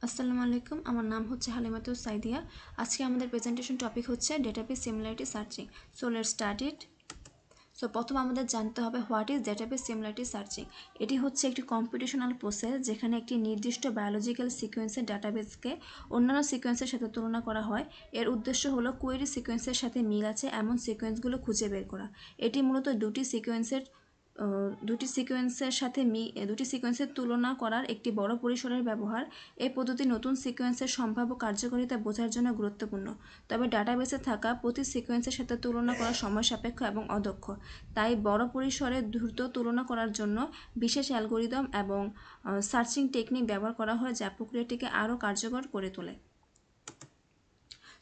আসসালামু আলাইকুম, আমার নাম হচ্ছে হালিমাতুস সাইদিয়া। আজকে আমাদের প্রেজেন্টেশন টপিক হচ্ছে database similarity searching. So let's start it. So প্রথম আমাদের জানতে হবে what is database similarity searching. এটি হচ্ছে একটি কম্পিউটেশনাল প্রসেস যেখানে একটি নির্দিষ্ট বায়োলজিক্যাল সিকোয়েন্সের ডাটাবেসকে অন্যান্য সিকোয়েন্সের সাথে তুলনা করা হয়। এর উদ্দেশ্য হলো কোয়েরি সিকোয়েন্সের সাথে মিল আছে এমন সিকোয়েন্সগুলো খুঁজে বের করা। এটি মূলত দুটি সিকোয়েন্সের তুলনা করার একটি বড় পরিসরের ব্যবহার। এই পদ্ধতি নতুন সিকোয়েন্সের সম্ভাব্য কার্যকারিতা বোঝার জন্য গুরুত্বপূর্ণ। তবে ডাটাবেসে থাকা প্রতি সিকোয়েন্সের সাথে তুলনা করা সময় সাপেক্ষ এবং অদক্ষ। তাই বড় পরিসরে দ্রুত তুলনা করার জন্য বিশেষ অ্যালগোরিদম এবং সার্চিং টেকনিক ব্যবহার করা হয়, যা প্রক্রিয়াটিকে আরও কার্যকর করে তোলে।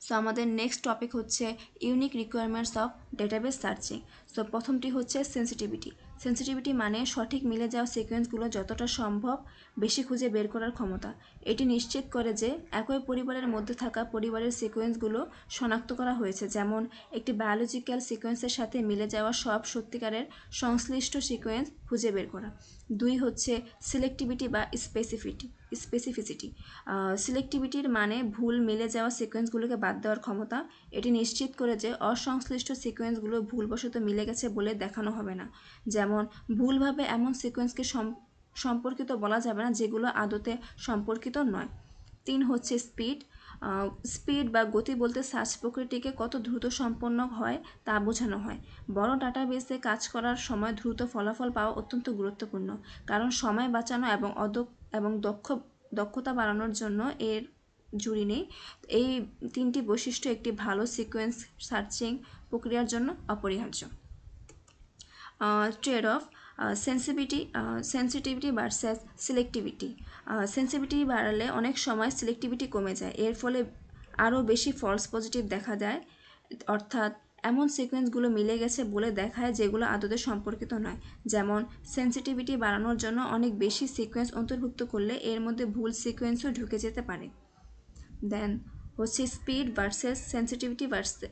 সো আমাদের নেক্সট টপিক হচ্ছে unique requirements of database searching. So প্রথমটি হচ্ছে সেন্সিটিভিটি। সেন্সিটিভিটি মানে সঠিক মিলে যাওয়া সিকোয়েন্সগুলো যতটা সম্ভব বেশি খুঁজে বের করার ক্ষমতা। এটি নিশ্চিত করে যে একই পরিবারের মধ্যে থাকা পরিবারের সিকোয়েন্সগুলো শনাক্ত করা হয়েছে, যেমন একটি বায়োলজিক্যাল সিকোয়েন্সের সাথে মিলে যাওয়া সব সত্যিকারের সংশ্লিষ্ট সিকোয়েন্স খুঁজে বের করা। দুই হচ্ছে সিলেক্টিভিটি বা স্পেসিফিসিটি। সিলেক্টিভিটির মানে ভুল মিলে যাওয়া সিকোয়েন্সগুলোকে বাদ দেওয়ার ক্ষমতা। এটি নিশ্চিত করে যে অসংশ্লিষ্ট সিকোয়েন্সগুলো ভুলবশত মিলে গেছে বলে দেখানো হবে না। যেমন ভুলভাবে এমন সিকোয়েন্সকে সম্পর্কিত বলা যাবে না যেগুলো আদতে সম্পর্কিত নয়। তিন হচ্ছে স্পিড বা গতি বলতে সার্চ প্রক্রিয়াটিকে কত দ্রুত সম্পন্ন হয় তা বোঝানো হয়। বড় ডাটাবেসে কাজ করার সময় দ্রুত ফলাফল পাওয়া অত্যন্ত গুরুত্বপূর্ণ, কারণ সময় বাঁচানো এবং দক্ষতা বাড়ানোর জন্য এর জুড়ি নেই। এই তিনটি বৈশিষ্ট্য একটি ভালো সিকোয়েন্স সার্চিং প্রক্রিয়ার জন্য অপরিহার্য। Trade off sensitivity versus selectivity. Sensitivity বাড়ালে অনেক সময় সিলেক্টিভিটি কমে যায়, এর ফলে আরও বেশি ফলস পজিটিভ দেখা যায়, অর্থাৎ এমন সিকোয়েন্সগুলো মিলে গেছে বলে দেখায় যেগুলো আদতে সম্পর্কিত নয়। যেমন সেন্সিটিভিটি বাড়ানোর জন্য অনেক বেশি সিকোয়েন্স অন্তর্ভুক্ত করলে এর মধ্যে ভুল সিকোয়েন্সও ঢুকে যেতে পারে। দেন হচ্ছে speed versus sensitivity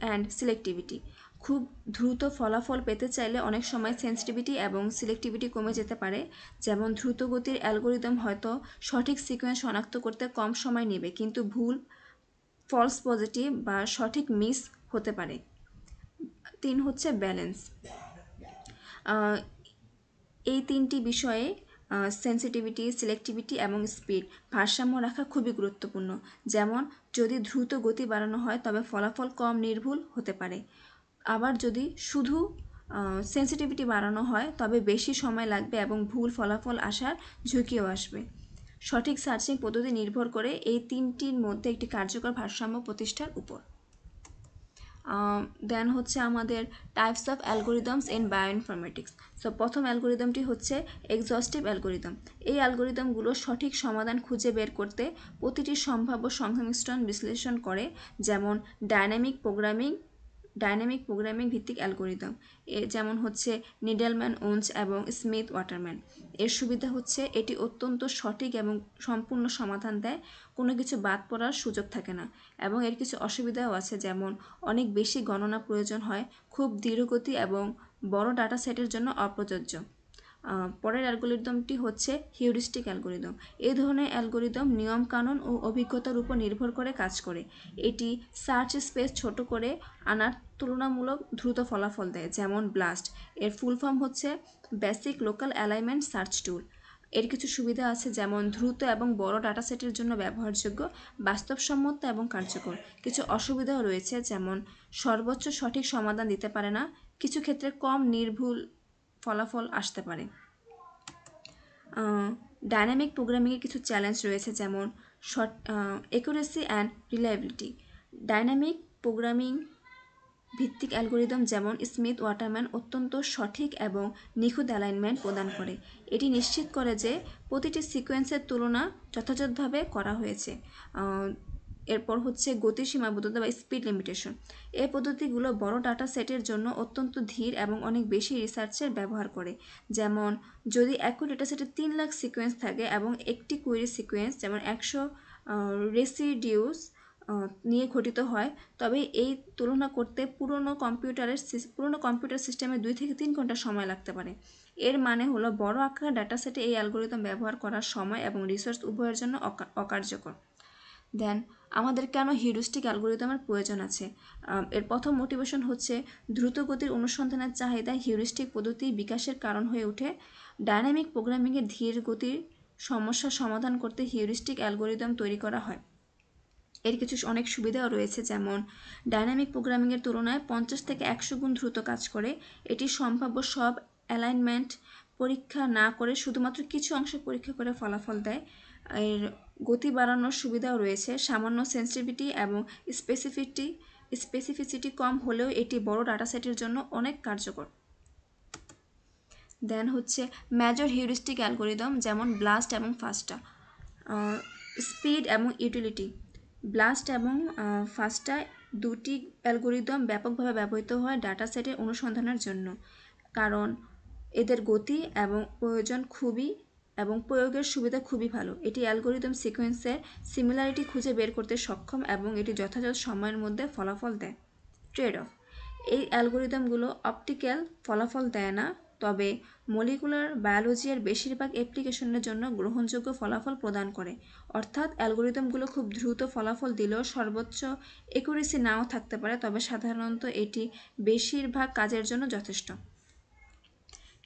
and selectivity. খুব দ্রুত ফলাফল পেতে চাইলে অনেক সময় সেন্সিটিভিটি এবং সিলেক্টিভিটি কমে যেতে পারে। যেমন দ্রুত গতির অ্যালগোরিদম হয়তো সঠিক সিকোয়েন্স শনাক্ত করতে কম সময় নেবে, কিন্তু ভুল, ফলস পজিটিভ বা সঠিক মিস হতে পারে। তিন হচ্ছে ব্যালেন্স। এই তিনটি বিষয়ে সেন্সিটিভিটি, সিলেক্টিভিটি এবং স্পিড ভারসাম্য রাখা খুবই গুরুত্বপূর্ণ। যেমন যদি দ্রুত গতি বাড়ানো হয় তবে ফলাফল কম নির্ভুল হতে পারে, আবার যদি শুধু সেন্সিটিভিটি বাড়ানো হয় তবে বেশি সময় লাগবে এবং ভুল ফলাফল আসার ঝুঁকিও আসবে। সঠিক সার্চিং পদ্ধতি নির্ভর করে এই তিনটির মধ্যে একটি কার্যকর ভারসাম্য প্রতিষ্ঠার উপর। দেন হচ্ছে আমাদের types of algorithms in bioinformatics. So প্রথম অ্যালগোরিদমটি হচ্ছে এক্সস্টিভ অ্যালগোরিদম। এই অ্যালগোরিদমগুলো সঠিক সমাধান খুঁজে বের করতে প্রতিটি সম্ভাব্য সংমিশ্রণ বিশ্লেষণ করে, যেমন ডাইনামিক প্রোগ্রামিং ভিত্তিক অ্যালগোরিদম, যেমন হচ্ছে নিডেলম্যান, ওনস এবং স্মিথ ওয়াটারম্যান। এর সুবিধা হচ্ছে এটি অত্যন্ত সঠিক এবং সম্পূর্ণ সমাধান দেয়, কোনো কিছু বাদ পড়ার সুযোগ থাকে না। এবং এর কিছু অসুবিধাও আছে, যেমন অনেক বেশি গণনা প্রয়োজন হয়, খুব ধীরগতি এবং বড় ডাটা সেটের জন্য অপ্রযোজ্য। পরের অ্যালগোরিদমটি হচ্ছে হিউরিস্টিক অ্যালগোরিদম। এই ধরনের অ্যালগোরিদম নিয়মকানুন ও অভিজ্ঞতার উপর নির্ভর করে কাজ করে। এটি সার্চ স্পেস ছোট করে আনার তুলনামূলক দ্রুত ফলাফল দেয়, যেমন ব্লাস্ট। এর ফুল ফর্ম হচ্ছে বেসিক লোকাল অ্যালাইনমেন্ট সার্চ টুল। এর কিছু সুবিধা আছে, যেমন দ্রুত এবং বড় ডাটা সেটের জন্য ব্যবহারযোগ্য, বাস্তবসম্মত এবং কার্যকর। কিছু অসুবিধাও রয়েছে, যেমন সর্বোচ্চ সঠিক সমাধান দিতে পারে না, কিছু ক্ষেত্রে কম নির্ভুল ফলাফল আসতে পারে। ডাইনামিক প্রোগ্রামিংয়ে কিছু চ্যালেঞ্জ রয়েছে, যেমন accuracy and reliability. Dynamic programming ভিত্তিক অ্যালগোরিদম যেমন স্মিথ ওয়াটারম্যান অত্যন্ত সঠিক এবং নিখুঁত অ্যালাইনমেন্ট প্রদান করে। এটি নিশ্চিত করে যে প্রতিটি সিকোয়েন্সের তুলনা যথাযথভাবে করা হয়েছে। এরপর হচ্ছে গতি সীমাবদ্ধতা বা স্পিড লিমিটেশন। এই পদ্ধতিগুলো বড় ডাটা সেটের জন্য অত্যন্ত ধীর এবং অনেক বেশি রিসার্চের ব্যবহার করে। যেমন যদি একই ডাটা সেটে 3 লাখ সিকোয়েন্স থাকে এবং একটি কোয়েরি সিকোয়েন্স যেমন 100 রেসিডিউস নিয়ে গঠিত হয়, তবে এই তুলনা করতে পুরনো কম্পিউটার সিস্টেমে 2 থেকে 3 ঘন্টা সময় লাগতে পারে। এর মানে হলো বড় আকারের ডাটা সেটে এই অ্যালগোরিদম ব্যবহার করার সময় এবং রিসোর্স উভয়ের জন্য অকার্যকর। দেন আমাদের কেন হিউরিস্টিক অ্যালগোরিদমের প্রয়োজন আছে? এর প্রথম মোটিভেশন হচ্ছে দ্রুত গতির অনুসন্ধানের চাহিদা হিউরিস্টিক পদ্ধতি বিকাশের কারণ হয়ে ওঠে। ডাইনামিক প্রোগ্রামিংয়ে ধীর গতির সমস্যার সমাধান করতে হিউরিস্টিক অ্যালগোরিদম তৈরি করা হয়। এর কিছু অনেক সুবিধাও রয়েছে, যেমন ডাইনামিক প্রোগ্রামিংয়ের তুলনায় 50 থেকে 100 গুণ দ্রুত কাজ করে। এটি সম্ভাব্য সব অ্যালাইনমেন্ট পরীক্ষা না করে শুধুমাত্র কিছু অংশ পরীক্ষা করে ফলাফল দেয়। এর গতি বাড়ানোর সুবিধাও রয়েছে, সামান্য সেন্সিটিভিটি এবং স্পেসিফিসিটি কম হলেও এটি বড় ডাটাসেটের জন্য অনেক কার্যকর। দেন হচ্ছে মেজর হিউরিস্টিক অ্যালগোরিদম, যেমন ব্লাস্ট এবং ফাস্টা। স্পিড এবং ইউটিলিটি। ব্লাস্ট এবং ফাস্টা দুটি অ্যালগোরিদম ব্যাপকভাবে ব্যবহৃত হয় ডাটা সেটের অনুসন্ধানের জন্য, কারণ এদের গতি এবং প্রয়োগের সুবিধা খুবই ভালো। এটি অ্যালগোরিদম সিকোয়েন্সের সিমিলারিটি খুঁজে বের করতে সক্ষম এবং এটি যথাযথ সময়ের মধ্যে ফলাফল দেয়। ট্রেড অফ: এই অ্যালগোরিদমগুলো অপটিক্যাল ফলাফল দেয় না, তবে মলিকুলার বায়োলজি এর বেশিরভাগ অ্যাপ্লিকেশনের জন্য গ্রহণযোগ্য ফলাফল প্রদান করে। অর্থাৎ অ্যালগোরিদমগুলো খুব দ্রুত ফলাফল দিলেও সর্বোচ্চ একুরেসি নাও থাকতে পারে, তবে সাধারণত এটি বেশিরভাগ কাজের জন্য যথেষ্ট।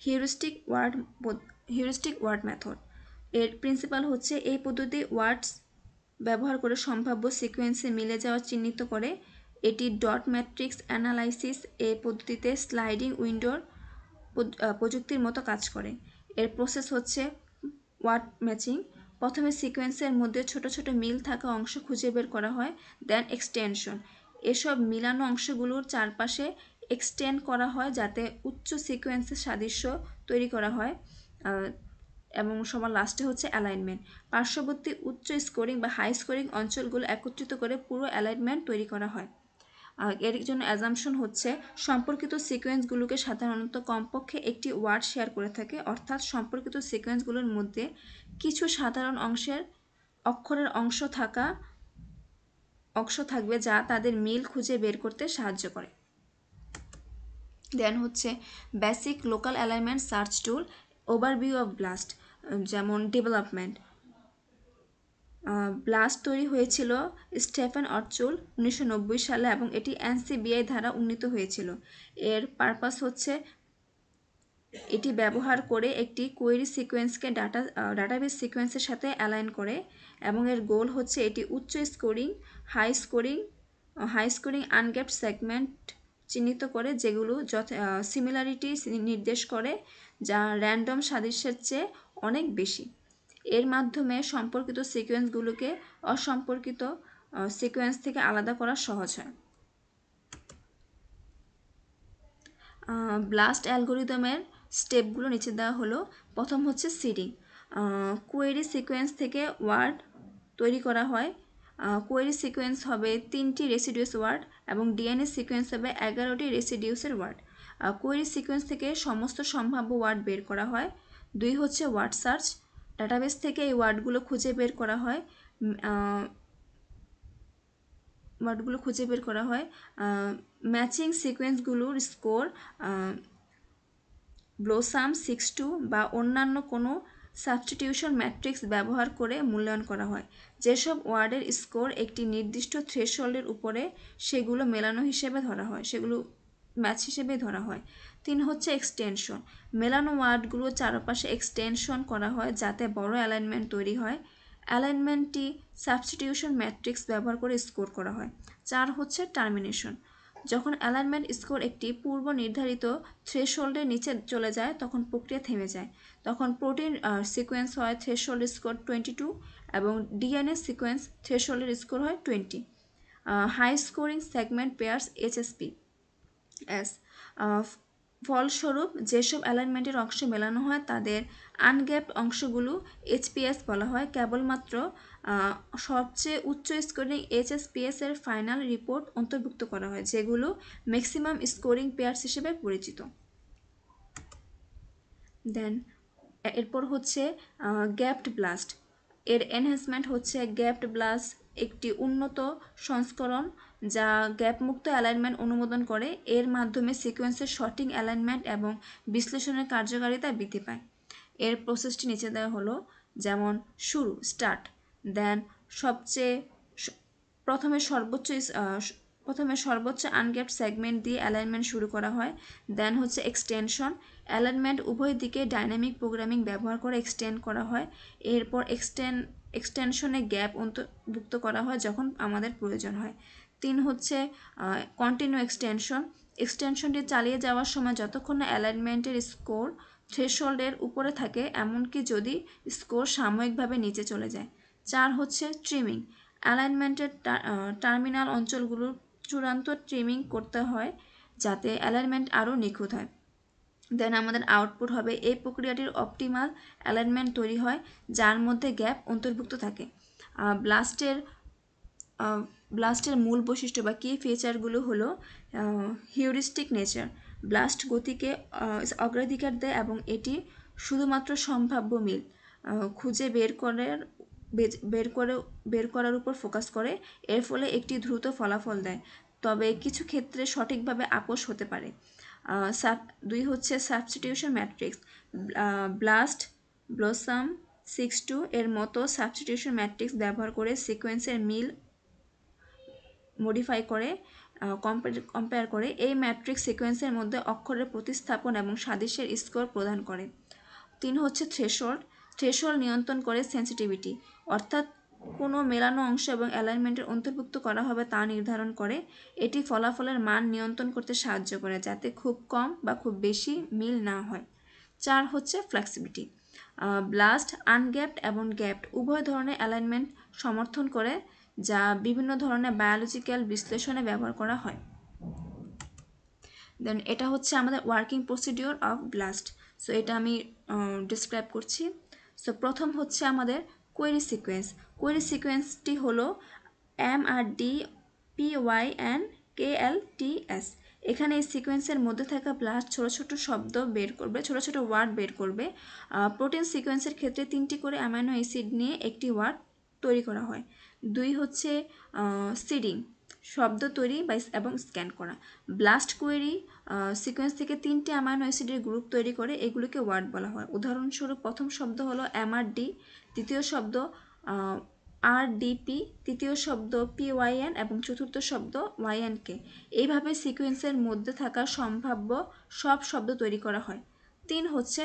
হিউরিস্টিক ওয়ার্ড মেথড এর প্রিন্সিপাল হচ্ছে এই পদ্ধতি ওয়ার্ডস ব্যবহার করে সম্ভাব্য সিকোয়েন্সে মিলে যাওয়া চিহ্নিত করে। এটি ডট ম্যাট্রিক্স অ্যানালাইসিস এই পদ্ধতিতে স্লাইডিং উইন্ডোর প্রযুক্তির মতো কাজ করে। এর প্রসেস হচ্ছে ওয়ার্ড ম্যাচিং। প্রথমে সিকোয়েন্সের মধ্যে ছোট ছোট মিল থাকা অংশ খুঁজে বের করা হয়। দেন এক্সটেনশন, এসব মিলানো অংশগুলোর চারপাশে এক্সটেন্ড করা হয় যাতে উচ্চ সিকোয়েন্সের সাদৃশ্য তৈরি করা হয়। এবং সবার লাস্টে হচ্ছে অ্যালাইনমেন্ট। পার্শ্ববর্তী উচ্চ স্কোরিং বা হাই স্কোরিং অঞ্চলগুলো একত্রিত করে পুরো অ্যালাইনমেন্ট তৈরি করা হয়। এর জন্য অ্যাজাম্পশন হচ্ছে সম্পর্কিত সিকোয়েন্সগুলোকে সাধারণত কমপক্ষে একটি ওয়ার্ড শেয়ার করে থাকে, অর্থাৎ সম্পর্কিত সিকোয়েন্সগুলোর মধ্যে কিছু সাধারণ অক্ষরের অংশ থাকবে যা তাদের মিল খুঁজে বের করতে সাহায্য করে। দেন হচ্ছে basic local alignment search tool. Overview of blast, যেমন ডেভেলপমেন্ট। ব্লাস্ট তৈরি হয়েছিল স্টেফেন অর্চুল 1990 সালে এবং এটি NCBI দ্বারা উন্নীত হয়েছিল। এর পারপাস হচ্ছে এটি ব্যবহার করে একটি কোয়েরি সিকোয়েন্সকে ডাটাবেস সিকোয়েন্সের সাথে অ্যালাইন করে, এবং এর গোল হচ্ছে এটি উচ্চ স্কোরিং হাই স্কোরিং আনগ্যাপড সেগমেন্ট চিহ্নিত করে, যেগুলো সিমিলারিটি নির্দেশ করে যা র্যান্ডম সাদৃশ্যের চেয়ে অনেক বেশি। এর মাধ্যমে সম্পর্কিত সিকোয়েন্সগুলোকে অসম্পর্কিত সিকোয়েন্স থেকে আলাদা করা সহজ হয়। ব্লাস্ট অ্যালগোরিদমের স্টেপগুলো নিচে দেওয়া হলো। প্রথম হচ্ছে সিডিং। কোয়েরি সিকোয়েন্স থেকে ওয়ার্ড তৈরি করা হয়। কোয়েরি সিকোয়েন্স হবে 3টি রেসিডিউস ওয়ার্ড এবং ডিএনএ সিকোয়েন্স হবে 11টি রেসিডিউসের ওয়ার্ড। কোয়েরি সিকোয়েন্স থেকে সমস্ত সম্ভাব্য ওয়ার্ড বের করা হয়। 2 হচ্ছে ওয়ার্ড সার্চ। ডাটাবেস থেকে এই ওয়ার্ডগুলো খুঁজে বের করা হয়। ম্যাচিং সিকোয়েন্সগুলোর স্কোর ব্লোসাম 6-2 বা অন্যান্য কোনো সাবস্টিটিউশন ম্যাট্রিক্স ব্যবহার করে মূল্যায়ন করা হয়। যেসব ওয়ার্ডের স্কোর একটি নির্দিষ্ট থ্রেশহোল্ডের উপরে, সেগুলো ম্যাচ হিসেবে ধরা হয়। 3 হচ্ছে এক্সটেনশন। মেলানো ওয়ার্ডগুলো চারপাশে এক্সটেনশন করা হয় যাতে বড় অ্যালাইনমেন্ট তৈরি হয়। অ্যালাইনমেন্টটি সাবস্টিটিউশন ম্যাট্রিক্স ব্যবহার করে স্কোর করা হয়। 4 হচ্ছে টার্মিনেশন। যখন অ্যালাইনমেন্ট স্কোর একটি পূর্ব নির্ধারিত থ্রেশহোল্ডের নিচে চলে যায় তখন প্রক্রিয়া থেমে যায়। তখন প্রোটিন সিকোয়েন্স হয় থ্রেশহোল্ড স্কোর 22 এবং ডিএনএ সিকোয়েন্স থ্রেশহোল্ডের স্কোর হয় 20। High scoring segment pairs HSP ফলস্বরূপ যেসব অ্যালাইনমেন্টের অংশ মেলানো হয় তাদের আনগ্যাপড অংশগুলো HPS বলা হয়। কেবলমাত্র সবচেয়ে উচ্চ স্কোরিং HSPS এর ফাইনাল রিপোর্ট অন্তর্ভুক্ত করা হয়, যেগুলো ম্যাক্সিমাম স্কোরিং পেয়ার্স হিসেবে পরিচিত। দেন এরপর হচ্ছে গ্যাপড ব্লাস্ট। এর এনহ্যান্সমেন্ট হচ্ছে গ্যাপড ব্লাস্ট একটি উন্নত সংস্করণ যা গ্যাপমুক্ত অ্যালাইনমেন্ট অনুমোদন করে। এর মাধ্যমে সিকোয়েন্সের সঠিক অ্যালাইনমেন্ট এবং বিশ্লেষণের কার্যকারিতা বৃদ্ধি পায়। এর প্রসেসটি নিচে দেওয়া হলো, যেমন স্টার্ট, দেন সবচেয়ে প্রথমে সর্বোচ্চ আনগ্যাপড সেগমেন্ট দিয়ে অ্যালাইনমেন্ট শুরু করা হয়। দেন হচ্ছে এক্সটেনশন, অ্যালাইনমেন্ট উভয় দিকে ডাইনামিক প্রোগ্রামিং ব্যবহার করে এক্সটেন্ড করা হয়। এরপর এক্সটেনশনে গ্যাপ অন্তর্ভুক্ত করা হয় যখন আমাদের প্রয়োজন হয়। 3 হচ্ছে কন্টিনিউ এক্সটেনশন, এক্সটেনশনটি চালিয়ে যাওয়ার সময় যতক্ষণ না অ্যালাইনমেন্টের স্কোর থ্রেশহোল্ডের উপরে থাকে, এমনকি যদি স্কোর সাময়িকভাবে নিচে চলে যায়। 4 হচ্ছে ট্রিমিং, অ্যালাইনমেন্টের টার্মিনাল অঞ্চলগুলোর চূড়ান্ত ট্রিমিং করতে হয় যাতে অ্যালাইনমেন্ট আরও নিখুঁত হয়। দেন আমাদের আউটপুট হবে এই প্রক্রিয়াটির অপটিমাল অ্যালাইনমেন্ট তৈরি হয় যার মধ্যে গ্যাপ অন্তর্ভুক্ত থাকে। ব্লাস্টের মূল বৈশিষ্ট্য বা কি ফিচারগুলো হলো হিউরিস্টিক নেচার, ব্লাস্ট গতিকে অগ্রাধিকার দেয় এবং এটি শুধুমাত্র সম্ভাব্য মিল খুঁজে বের করার উপর ফোকাস করে, এর ফলে একটি দ্রুত ফলাফল দেয়, তবে কিছু ক্ষেত্রে সঠিকভাবে আপোষ হতে পারে। 2 হচ্ছে সাবস্টিটিউশন ম্যাট্রিক্স, ব্লাস্ট, ব্লসম 6-2 এর মতো সাবস্টিটিউশন ম্যাট্রিক্স ব্যবহার করে সিকোয়েন্সের মিল মডিফাই করে কম্পেয়ার করে এই ম্যাট্রিক্স সিকোয়েন্সের মধ্যে অক্ষরের প্রতিস্থাপন এবং সাদৃশ্যের স্কোর প্রদান করে। 3 হচ্ছে থ্রেশহোল্ড, থ্রেশহোল্ড নিয়ন্ত্রণ করে সেন্সিটিভিটি, অর্থাৎ কোনো মেলানো অংশ এবং অ্যালাইনমেন্টের অন্তর্ভুক্ত করা হবে তা নির্ধারণ করে। এটি ফলাফলের মান নিয়ন্ত্রণ করতে সাহায্য করে যাতে খুব কম বা খুব বেশি মিল না হয়। 4 হচ্ছে ফ্লেক্সিবিলিটি, ব্লাস্ট আনগ্যাপড এবং গ্যাপড উভয় ধরনের অ্যালাইনমেন্ট সমর্থন করে যা বিভিন্ন ধরনের বায়োলজিক্যাল বিশ্লেষণে ব্যবহার করা হয়। দেন এটা হচ্ছে আমাদের working procedure of blast. So এটা আমি ডিসক্রাইব করছি। সো প্রথম হচ্ছে আমাদের কোয়েরি সিকোয়েন্স। কোয়েরি সিকোয়েন্সটি হলো MRD PYN KLTS। এখানে এই সিকোয়েন্সের মধ্যে থাকা ব্লাস্ট ছোট ছোট শব্দ বের করবে, ছোট ছোট ওয়ার্ড বের করবে। প্রোটিন সিকোয়েন্সের ক্ষেত্রে 3টি করে অ্যামাইনো অ্যাসিড নিয়ে একটি ওয়ার্ড তৈরি করা হয়। 2 হচ্ছে সিডিং, শব্দ তৈরি এবং স্ক্যান করা। ব্লাস্ট কোয়েরি সিকোয়েন্স থেকে 3টি অ্যামাইনো অ্যাসিডের গ্রুপ তৈরি করে, এগুলোকে ওয়ার্ড বলা হয়। উদাহরণস্বরূপ প্রথম শব্দ হলো MRD, দ্বিতীয় শব্দ RDP, তৃতীয় শব্দ PYN এবং চতুর্থ শব্দ YNK। এইভাবে সিকোয়েন্সের মধ্যে থাকা সম্ভাব্য সব শব্দ তৈরি করা হয়। 3 হচ্ছে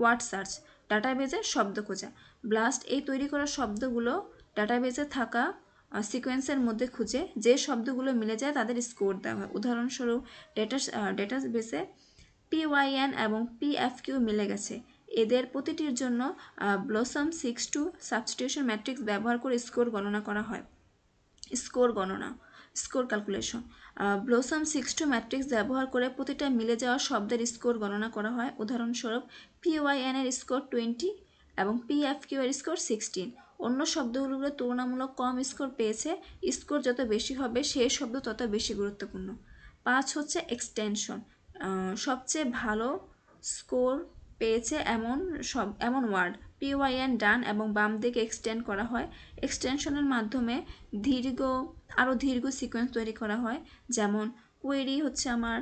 ওয়ার্ড সার্চ, ডাটাবেজে শব্দ খোঁজা। ব্লাস্ট এই তৈরি করা শব্দগুলো ডাটাবেজে থাকা সিকোয়েন্সের মধ্যে খুঁজে যে শব্দগুলো মিলে যায় তাদের স্কোর দেওয়া হয়। উদাহরণস্বরূপ ডেটাবেসে PYN এবং PFQ মিলে গেছে, এদের প্রতিটির জন্য ব্লসম 6-2 সাবস্টিটিউশন ম্যাট্রিক্স ব্যবহার করে স্কোর গণনা করা হয়। স্কোর ক্যালকুলেশন, ব্লসম 6-2 ম্যাট্রিক্স ব্যবহার করে প্রতিটা মিলে যাওয়া শব্দের স্কোর গণনা করা হয়। উদাহরণস্বরূপ PYN এর স্কোর 20 এবং PFQ এর স্কোর 16। অন্য শব্দগুলোর তুলনামূলক কম স্কোর পেয়েছে, স্কোর যত বেশি হবে সেই শব্দ তত বেশি গুরুত্বপূর্ণ। 5 হচ্ছে এক্সটেনশন, সবচেয়ে ভালো স্কোর পেয়েছে এমন ওয়ার্ড PYN ডান এবং বাম দিকে এক্সটেন্ড করা হয়। এক্সটেনশনের মাধ্যমে আরও দীর্ঘ সিকোয়েন্স তৈরি করা হয়, যেমন কোয়েরি হচ্ছে আমার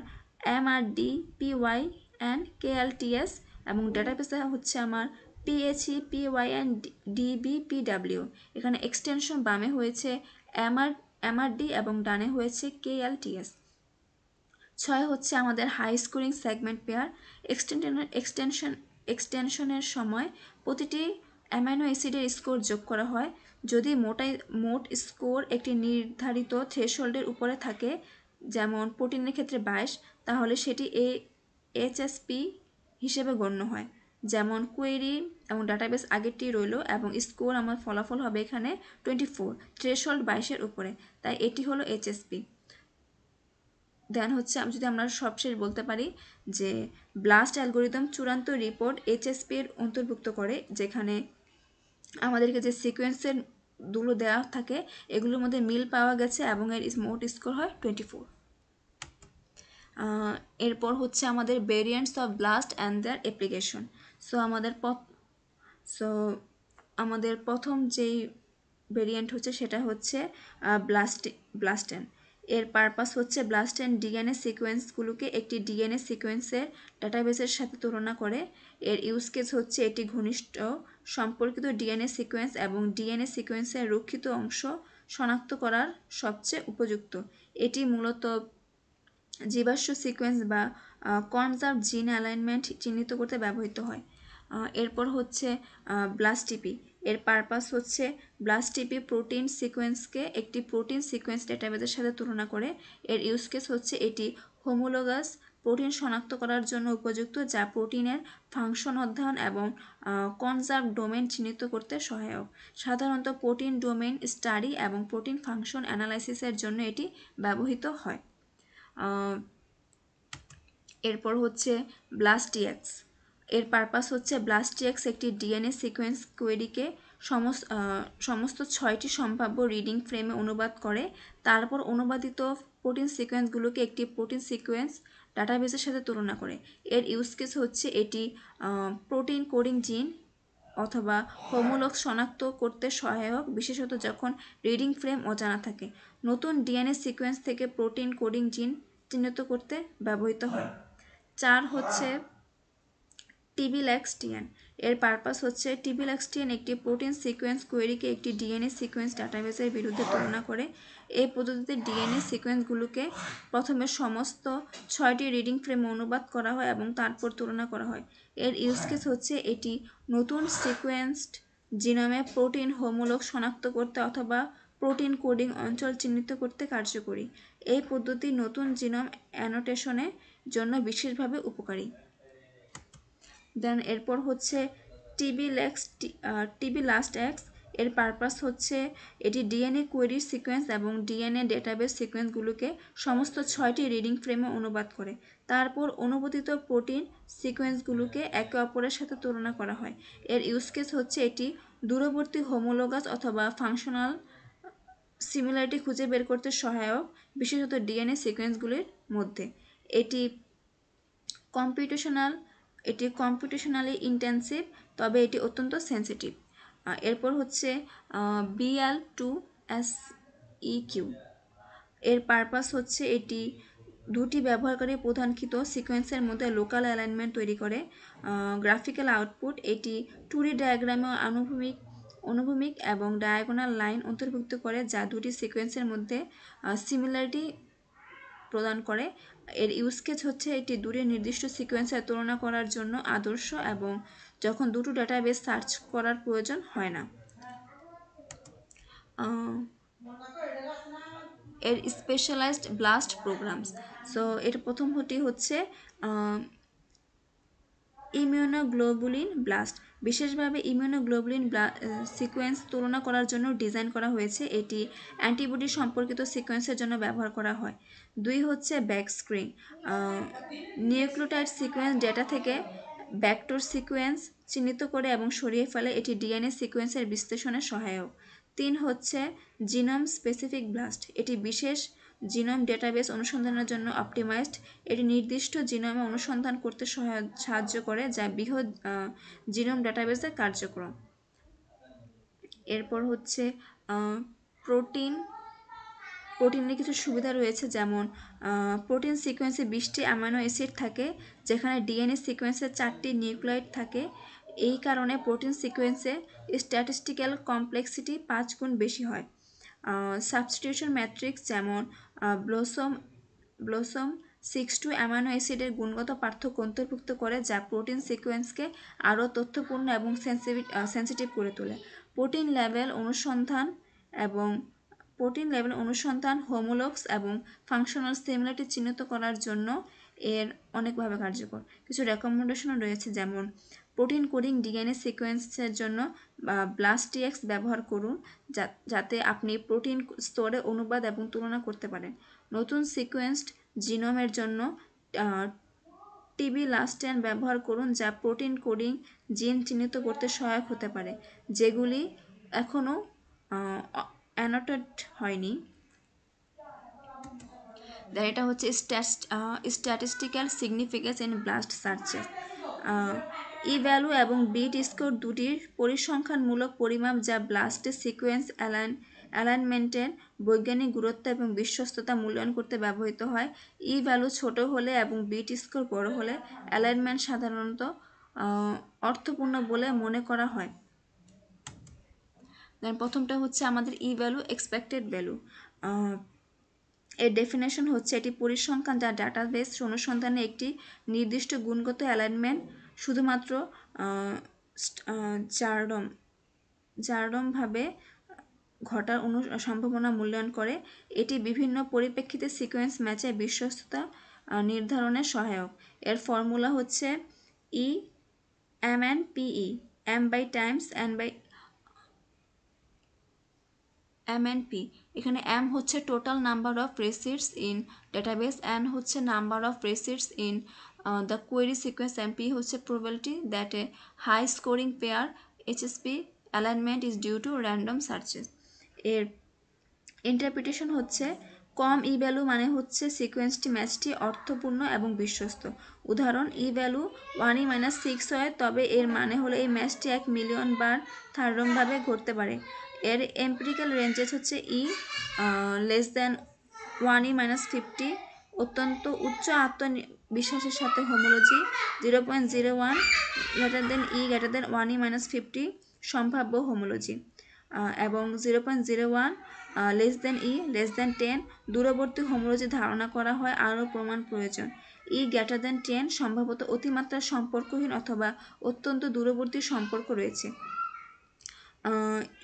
MRD PYN KLTS এবং ডাটাবেসে হচ্ছে আমার PHE PYN DB PW। এখানে এক্সটেনশন বামে হয়েছে MRD এবং ডানে হয়েছে KLTS। 6 হচ্ছে আমাদের হাই স্কোরিং সেগমেন্ট পেয়ার। এক্সটেনশনের সময় প্রতিটি অ্যামাইনো অ্যাসিডের স্কোর যোগ করা হয়। যদি মোট স্কোর একটি নির্ধারিত থ্রেশহোল্ডের উপরে থাকে, যেমন প্রোটিনের ক্ষেত্রে 22, তাহলে সেটি HSP হিসেবে গণ্য হয়। যেমন কোয়েরি এবং ডাটাবেস আগেরটি রইল এবং স্কোর আমার ফলাফল হবে এখানে 24, থ্রেশহোল্ড 22-এর উপরে, তাই এটি হলো HSP। দেন হচ্ছে যদি আমরা সবশেষ বলতে পারি যে ব্লাস্ট অ্যালগোরিদম চূড়ান্ত রিপোর্ট HSP এর অন্তর্ভুক্ত করে, যেখানে আমাদেরকে যে সিকোয়েন্সের দুলো দেওয়া থাকে এগুলোর মধ্যে মিল পাওয়া গেছে এবং এর মোট স্কোর হয় 24। এরপর হচ্ছে আমাদের variants of blast and their application. আমাদের প্রথম যেই ভেরিয়েন্ট হচ্ছে সেটা হচ্ছে ব্লাস্টেন। এর পারপাস হচ্ছে ব্লাস্টেন ডিএনএ সিকোয়েন্সগুলোকে একটি ডিএনএ সিকোয়েন্সের ডাটাবেসের সাথে তুলনা করে। এর ইউজ কেস হচ্ছে এটি ঘনিষ্ঠ সম্পর্কিত ডিএনএ সিকোয়েন্স এবং ডিএনএ সিকোয়েন্সের রক্ষিত অংশ শনাক্ত করার সবচেয়ে উপযুক্ত। এটি মূলত জীবাশ্ম সিকোয়েন্স বা কনজার্ভ জিন অ্যালাইনমেন্ট চিহ্নিত করতে ব্যবহৃত হয়। এরপর হচ্ছে ব্লাস্টিপি। এর পারপাস হচ্ছে ব্লাস্টিপি প্রোটিন সিকোয়েন্সকে একটি প্রোটিন সিকোয়েন্স ডেটাবেসের সাথে তুলনা করে। এর ইউজ কেস হচ্ছে এটি হোমোলোগাস প্রোটিন শনাক্ত করার জন্য উপযুক্ত, যা প্রোটিনের ফাংশন অধ্যয়ন এবং কনজার্ভ ডোমেন চিহ্নিত করতে সহায়ক। সাধারণত প্রোটিন ডোমেন স্টাডি এবং প্রোটিন ফাংশন অ্যানালাইসিসের জন্য এটি ব্যবহৃত হয়। এরপর হচ্ছে ব্লাস্টিএক্স। এর পারপাস হচ্ছে ব্লাস্টিএক্স একটি ডিএনএ সিকোয়েন্স কোয়েরিকে সমস্ত 6টি সম্ভাব্য রিডিং ফ্রেমে অনুবাদ করে। তারপর অনুবাদিত প্রোটিন সিকোয়েন্সগুলোকে একটি প্রোটিন সিকোয়েন্স ডাটাবেসের সাথে তুলনা করে। এর ইউজ কেস হচ্ছে এটি প্রোটিন কোডিং জিন অথবা হোমোলগস শনাক্ত করতে সহায়ক, বিশেষত যখন রিডিং ফ্রেম অজানা থাকে। নতুন ডিএনএ সিকোয়েন্স থেকে প্রোটিন কোডিং জিন চিহ্নিত করতে ব্যবহৃত হয়। 4 হচ্ছে টিবিল্যাক্সটিয়ান। এর পারপাস হচ্ছে টিবিল্যাক্সটিয়ান একটি প্রোটিন সিকোয়েন্স কোয়েরিকে একটি ডিএনএ সিকোয়েন্স ডাটাবেসের বিরুদ্ধে তুলনা করে। এই পদ্ধতিতে ডিএনএ সিকোয়েন্সগুলোকে প্রথমে সমস্ত 6টি রিডিং ফ্রেমে অনুবাদ করা হয় এবং তারপর তুলনা করা হয়। এর ইউজ কেস হচ্ছে এটি নতুন সিকোয়েন্সড জিনোমে প্রোটিন হোমোলগ শনাক্ত করতে অথবা প্রোটিন কোডিং অঞ্চল চিহ্নিত করতে কার্যকরী। এই পদ্ধতি নতুন জিনোম অ্যানোটেশনের জন্য বিশেষভাবে উপকারী। দেন এরপর হচ্ছে টিবিলাস্টএক্স। এর পারপাস হচ্ছে এটি ডিএনএ কোয়েরির সিকোয়েন্স এবং ডিএনএ ডেটাবেস সিকোয়েন্সগুলোকে সমস্ত 6টি রিডিং ফ্রেমে অনুবাদ করে। তারপর অনুবাদিত প্রোটিন সিকোয়েন্সগুলোকে একে অপরের সাথে তুলনা করা হয়। এর ইউজ কেস হচ্ছে এটি দূরবর্তী হোমোলোগাস অথবা ফাংশনাল সিমিলারিটি খুঁজে বের করতে সহায়ক, বিশেষত ডিএনএ সিকোয়েন্সগুলির মধ্যে। এটি কম্পিউটেশনালি ইন্টেন্সিভ, তবে এটি অত্যন্ত সেন্সিটিভ। এরপর হচ্ছে BL2SEQ। এর পারপাস হচ্ছে এটি দুটি ব্যবহারকারী প্রধানকৃত সিকোয়েন্সের মধ্যে লোকাল অ্যালাইনমেন্ট তৈরি করে। গ্রাফিক্যাল আউটপুট, এটি 2D ডায়াগ্রামে অনুভূমিক এবং ডায়াগোনাল লাইন অন্তর্ভুক্ত করে, যা দুটি সিকোয়েন্সের মধ্যে সিমিলারিটি প্রদান করে। এর ইউজ কেস হচ্ছে এটি দূরে নির্দিষ্ট সিকোয়েন্সের তুলনা করার জন্য আদর্শ এবং যখন দুটো ডাটাবেস সার্চ করার প্রয়োজন হয় না। এর স্পেশালাইজড ব্লাস্ট প্রোগ্রামস। সো এর প্রথমটি হচ্ছে ইমিউনোগ্লোবুলিন ব্লাস্ট। বিশেষভাবে ইমিউনোগ্লোবুলিন সিকোয়েন্স তুলনা করার জন্য ডিজাইন করা হয়েছে। এটি অ্যান্টিবডি সম্পর্কিত সিকোয়েন্সের জন্য ব্যবহার করা হয়। 2 হচ্ছে ব্যাকস্ক্রিন। নিউক্লিওটাইড সিকোয়েন্স ডেটা থেকে ব্যাকটোর সিকোয়েন্স চিহ্নিত করে এবং সরিয়ে ফেলে। এটি ডিএনএ সিকোয়েন্সের বিশ্লেষণে সহায়ক। 3 হচ্ছে জিনোম স্পেসিফিক ব্লাস্ট। এটি বিশেষ জিনোম ডেটাবেস অনুসন্ধানের জন্য অপটিমাইজড। এটি নির্দিষ্ট জিনোমে অনুসন্ধান করতে সাহায্য করে, যা বৃহৎ জিনোম ডেটাবেসের কার্যক্রম। এরপর হচ্ছে প্রোটিনের কিছু সুবিধা রয়েছে, যেমন প্রোটিন সিকোয়েন্সে 20টি অ্যামাইনো অ্যাসিড থাকে, যেখানে ডিএনএ সিকোয়েন্সে 4টি নিউক্লিয়েট থাকে। এই কারণে প্রোটিন সিকোয়েন্সে স্ট্যাটিস্টিক্যাল কমপ্লেক্সিটি 5 গুণ বেশি হয়। সাবস্টিটিউশন ম্যাট্রিক্স, যেমন ব্লসম 6 অ্যামাইনো অ্যাসিডের গুণগত পার্থক্য অন্তর্ভুক্ত করে, যা প্রোটিন সিকোয়েন্সকে আরও তথ্যপূর্ণ এবং সেন্সিটিভ করে তোলে। প্রোটিন লেভেল অনুসন্ধান, হোমোলগস এবং ফাংশনাল সিমিলারিটি চিহ্নিত করার জন্য এর অনেকভাবে কার্যকর। কিছু রেকমেন্ডেশনও রয়েছে, যেমন প্রোটিন কোডিং ডিএনএ সিকোয়েন্সের জন্য ব্লাস্টিএক্স ব্যবহার করুন, যাতে আপনি প্রোটিন স্তরে অনুবাদ এবং তুলনা করতে পারেন। নতুন সিকোয়েন্সড জিনোমের জন্য টিবিলাস্টিয়ান ব্যবহার করুন, যা প্রোটিন কোডিং জিন চিহ্নিত করতে সহায়ক হতে পারে, যেগুলি এখনও অ্যানোটেট হয়নি। এটা হচ্ছে statistical significance in BLAST searches. E value এবং বিট স্কোর দুটির পরিসংখ্যানমূলক পরিমাপ, যা ব্লাস্টের সিকোয়েন্স অ্যালাইনমেন্টের বৈজ্ঞানিক গুরুত্ব এবং বিশ্বস্ততা মূল্যায়ন করতে ব্যবহৃত হয়। ই-ভ্যালু ছোট হলে এবং বিট স্কোর বড় হলে অ্যালাইনমেন্ট সাধারণত অর্থপূর্ণ বলে মনে করা হয়। দেন প্রথমটা হচ্ছে আমাদের ই ভ্যালু, এক্সপেক্টেড ভ্যালু। এর ডেফিনেশন হচ্ছে এটি পরিসংখ্যান যা ডাটাবেস অনুসন্ধানে একটি নির্দিষ্ট গুণগত অ্যালাইনমেন্ট শুধুমাত্র জারডমভাবে ঘটার সম্ভাবনা মূল্যায়ন করে। এটি বিভিন্ন পরিপ্রেক্ষিতে সিকোয়েন্স ম্যাচের বিশ্বস্ততা নির্ধারণে সহায়ক। এর ফর্মুলা হচ্ছে E M N P, M by times M N P. এখানে এম হচ্ছে total number of residues in database, N হচ্ছে number of residues in the query sequence, M P হচ্ছে probability that a high scoring pair HSP alignment is due to random searches. এর interpretation হচ্ছে কম ই value মানে হচ্ছে সিকোয়েন্সটি ম্যাচটি অর্থপূর্ণ এবং বিশ্বস্ত। উদাহরণ, ই ভ্যালু 1E-6 হয় তবে এর মানে হলো এই ম্যাচটি 1 মিলিয়ন বার থার্ডমভাবে ঘটতে পারে। এর এম্পিরিক্যাল রেঞ্জেস হচ্ছে ই লেস দ্যান 1E-50, অত্যন্ত উচ্চ আত্মবিশ্বাসের সাথে হোমোলজি 0.01 গ্রেটার দেন ই গ্রেটার দেন 1E-50 সম্ভাব্য হোমোলজি, এবং 0.01 লেস দেন ই লেস দেন 10 দূরবর্তী হোমোলজি ধারণা করা হয়। আরও প্রমাণ প্রয়োজন। ই গ্রেটার দেন 10 সম্ভবত অতিমাত্রা সম্পর্কহীন অথবা অত্যন্ত দূরবর্তী সম্পর্ক রয়েছে।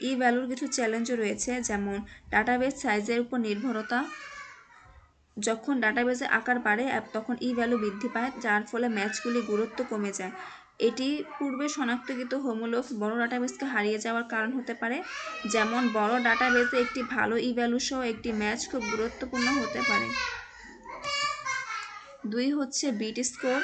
ই ভ্যালুর কিছু চ্যালেঞ্জও রয়েছে, যেমন ডাটাবেস সাইজের উপর নির্ভরতা। যখন ডাটাবেসের আকার বাড়ে তখন ই ভ্যালু বৃদ্ধি পায়, যার ফলে ম্যাচগুলি গুরুত্ব কমে যায়। এটি পূর্বে শনাক্তকৃত হোমোলোগস বড় ডাটাবেসকে হারিয়ে যাওয়ার কারণ হতে পারে, যেমন বড় ডাটাবেসে একটি ভালো ই ভ্যালু সহ একটি ম্যাচ খুব গুরুত্বপূর্ণ হতে পারে। 2 হচ্ছে বিট স্কোর।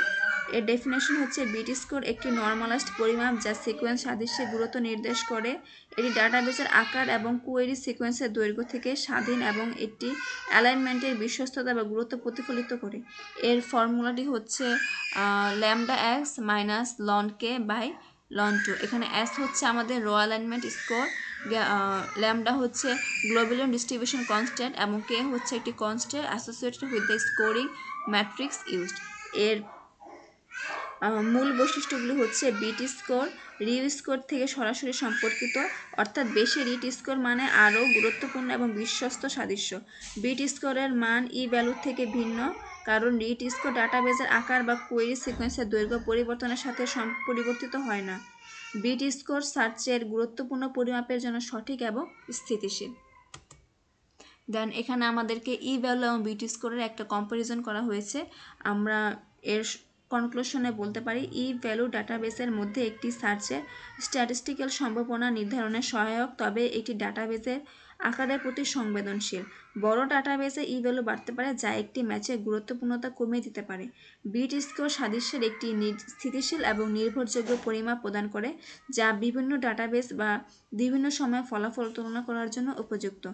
এর ডেফিনেশন হচ্ছে বিট স্কোর একটি নর্মালাইজড পরিমাপ যা সিকোয়েন্স সাদৃশ্যের গুরুত্ব নির্দেশ করে। এটি ডাটাবেসের আকার এবং কোয়েরি সিকোয়েন্সের দৈর্ঘ্য থেকে স্বাধীন এবং এটি অ্যালাইনমেন্টের বিশ্বস্ততা বা গুরুত্ব প্রতিফলিত করে। এর ফর্মুলাটি হচ্ছে lambda x minus ln k by ln 2। এখানে এস হচ্ছে আমাদের র অ্যালাইনমেন্ট স্কোর, ল্যামডা হচ্ছে গ্লোবালিয়ন ডিস্ট্রিবিউশন কনস্ট্যান্ট এবং কে হচ্ছে একটি constant associated with the scoring matrix used. এর মূল বৈশিষ্ট্যগুলি হচ্ছে বিট স্কোর রিউ স্কোর থেকে সরাসরি সম্পর্কিত, অর্থাৎ বেশি রিট স্কোর মানে আরও গুরুত্বপূর্ণ এবং বিশ্বস্ত সাদৃশ্য। বিট স্কোরের মান ই ভ্যালুর থেকে ভিন্ন কারণ রিট স্কোর ডাটাবেসের আকার বা কোয়েরি সিকোয়েন্সের দৈর্ঘ্য পরিবর্তনের সাথে পরিবর্তিত হয় না। বিট স্কোর সার্চের গুরুত্বপূর্ণ পরিমাপের জন্য সঠিক এবং স্থিতিশীল। দেন এখানে আমাদেরকে ই ভ্যালু এবং বিট স্কোরের একটা কম্পারিজন করা হয়েছে। আমরা এর কনক্লুশনে বলতে পারি ই ভ্যালু ডাটাবেসের মধ্যে একটি সার্চের স্ট্যাটিস্টিক্যাল সম্ভাবনা নির্ধারণে সহায়ক, তবে এটি ডাটাবেসের আকারের প্রতি সংবেদনশীল। বড় ডাটাবেসে ই ভ্যালু বাড়তে পারে যা একটি ম্যাচের গুরুত্বপূর্ণতা কমিয়ে দিতে পারে। বিট স্কোর সাদৃশ্যের একটি স্থিতিশীল এবং নির্ভরযোগ্য পরিমাপ প্রদান করে যা বিভিন্ন ডাটাবেস বা বিভিন্ন সময়ে ফলাফল তুলনা করার জন্য উপযুক্ত।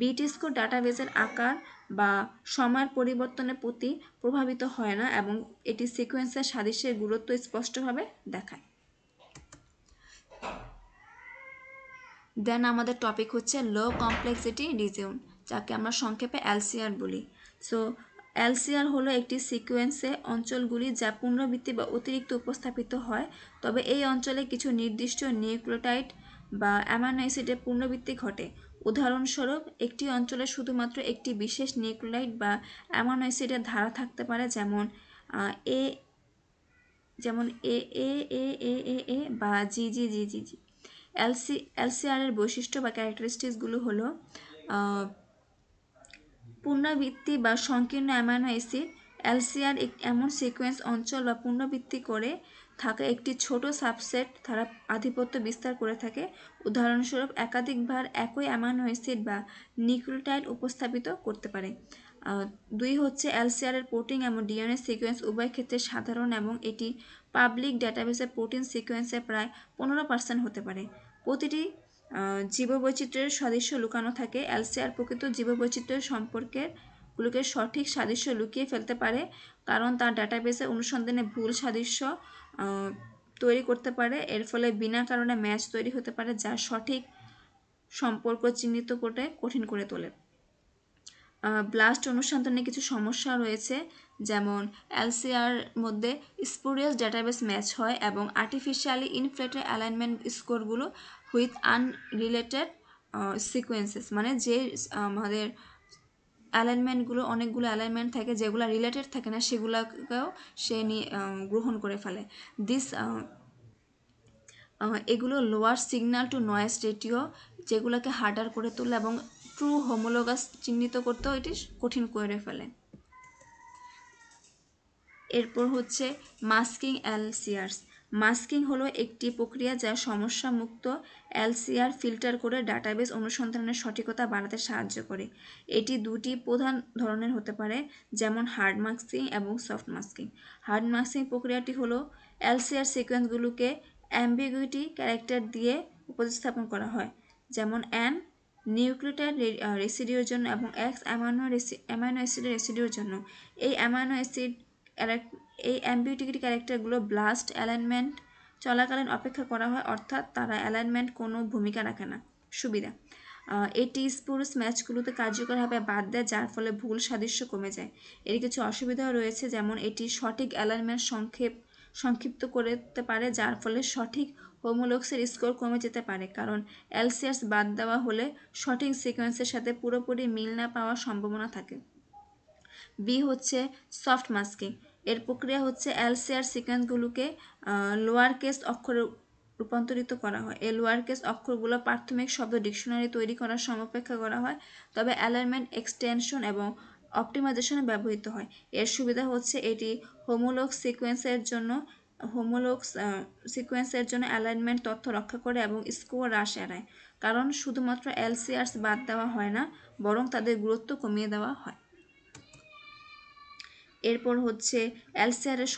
বিট স্কোর ডাটাবেসের আকার বা সময়ের পরিবর্তনের প্রতি প্রভাবিত হয় না এবং এটি সিকোয়েন্সের সাদৃশ্যের গুরুত্ব স্পষ্টভাবে দেখায়। দেন আমাদের টপিক হচ্ছে লো কমপ্লেক্সিটি রিজিয়ন, যাকে আমরা সংক্ষেপে এলসিআর বলি। সো এলসিআর হলো একটি সিকোয়েন্সে অঞ্চলগুলি যা পুনরাবৃত্তি বা অতিরিক্ত উপস্থাপিত হয়, তবে এই অঞ্চলে কিছু নির্দিষ্ট নিউক্লিওটাইড বা অ্যামাইনো অ্যাসিডের পুনরাবৃত্তি ঘটে। উদাহরণস্বরূপ, একটি অঞ্চলে শুধুমাত্র একটি বিশেষ নিউক্লিওটাইড বা অ্যামাইনো অ্যাসিডের ধারা থাকতে পারে, যেমন এ এ এ এ এ এ এ বা জি জি জি জি জি। এলসিআরের বৈশিষ্ট্য বা ক্যারেক্টারিস্টিক্সগুলো হলো পুনরাবৃত্তি বা সংকীর্ণ অ্যামাইনো অ্যাসিড। এলসিআর এমন সিকোয়েন্স অঞ্চল বা পুনরাবৃত্তি করে থাকা একটি ছোট সাবসেট দ্বারা আধিপত্য বিস্তার করে থাকে। উদাহরণস্বরূপ, একাধিকবার একই অ্যামাইনো অ্যাসিড বা নিউক্লিওটাইড উপস্থাপিত করতে পারে। 2 হচ্ছে এলসিআরের প্রোটিন এবং ডিএনএ সিকোয়েন্স উভয় ক্ষেত্রে সাধারণ এবং এটি পাবলিক ডাটাবেসের প্রোটিন সিকোয়েন্সের প্রায় 15% হতে পারে। প্রতিটি জীববৈচিত্র্যের সাদৃশ্য লুকানো থাকে। এলসিআর প্রকৃত জীববৈচিত্র্যের সম্পর্কেরগুলোকে সঠিক সাদৃশ্য লুকিয়ে ফেলতে পারে, কারণ তার ডাটাবেসে অনুসন্ধানে ভুল সাদৃশ্য তৈরি করতে পারে। এর ফলে বিনা কারণে ম্যাচ তৈরি হতে পারে যা সঠিক সম্পর্ক চিহ্নিত করতে কঠিন করে তোলে। ব্লাস্ট অনুসন্ধানে কিছু সমস্যা রয়েছে, যেমন এলসিআর মধ্যে স্পুরিয়াস ডাটাবেস ম্যাচ হয় এবং আর্টিফিশিয়ালি ইনফ্লেটেড অ্যালাইনমেন্ট স্কোরগুলো উইথ আনরিলেটেড সিকোয়েন্সেস, মানে যে আমাদের অ্যালাইনমেন্টগুলো অনেকগুলো অ্যালাইনমেন্ট থাকে যেগুলো রিলেটেড থাকে না সেগুলোকেও সে নিয়ে গ্রহণ করে ফেলে। দিস এগুলো lower signal two noise ratio, যেগুলোকে হার্ডার করে তোলে এবং ট্রু হোমোলোগাস চিহ্নিত করতেও এটি কঠিন করে ফেলে। এরপর হচ্ছে মাস্কিং এলসিআরস। মাস্কিং হলো একটি প্রক্রিয়া যা সমস্যামুক্ত এলসিআর ফিল্টার করে ডাটাবেস অনুসন্ধানের সঠিকতা বাড়াতে সাহায্য করে। এটি দুটি প্রধান ধরনের হতে পারে, যেমন হার্ড মাস্কিং এবং সফট মাস্কিং। হার্ড মাস্কিং প্রক্রিয়াটি হলো এলসিআর সিকোয়েন্সগুলোকে অ্যাম্বিগুইটি ক্যারেক্টার দিয়ে উপস্থাপন করা হয়, যেমন অ্যান নিউক্লিওটাইড রেসিডিউর জন্য এবং এক্স অ্যামাইনো অ্যাসিডের রেসিডিউর জন্য। এই অ্যামাইনো অ্যাসিড এই অ্যাম্বিগুইটি ক্যারেক্টারগুলো ব্লাস্ট অ্যালাইনমেন্ট চলাকালীন অপেক্ষা করা হয়, অর্থাৎ তারা অ্যালাইনমেন্ট কোনো ভূমিকা রাখে না। সুবিধা: এটি স্পুরিয়াস ম্যাচগুলোতে কার্যকরভাবে বাদ দেয়, যার ফলে ভুল সাদৃশ্য কমে যায়। এর কিছু অসুবিধাও রয়েছে, যেমন এটি সঠিক অ্যালাইনমেন্ট সংক্ষিপ্ত করতে পারে, যার ফলে সঠিক হোমোলগসের স্কোর কমে যেতে পারে, কারণ এলসিআরস বাদ দেওয়া হলে সঠিক সিকোয়েন্সের সাথে পুরোপুরি মিল না পাওয়ার সম্ভাবনা থাকে। বি হচ্ছে সফট মাস্কিং। এর প্রক্রিয়া হচ্ছে এলসিআর সিকোয়েন্সগুলোকে লোয়ার কেস অক্ষরে রূপান্তরিত করা হয়। এই লোয়ার কেস অক্ষরগুলো প্রাথমিক শব্দ ডিকশনারি তৈরি করার সমপেক্ষা করা হয়, তবে অ্যালাইনমেন্ট এক্সটেনশন এবং অপটিমাইজেশনে ব্যবহৃত হয়। এর সুবিধা হচ্ছে এটি হোমোলগ সিকোয়েন্সের জন্য অ্যালাইনমেন্ট তথ্য রক্ষা করে এবং স্কোর হ্রাস এড়ায়, কারণ শুধুমাত্র এলসিআরস বাদ দেওয়া হয় না, বরং তাদের গুরুত্ব কমিয়ে দেওয়া হয়। এরপর হচ্ছে এলসিআরের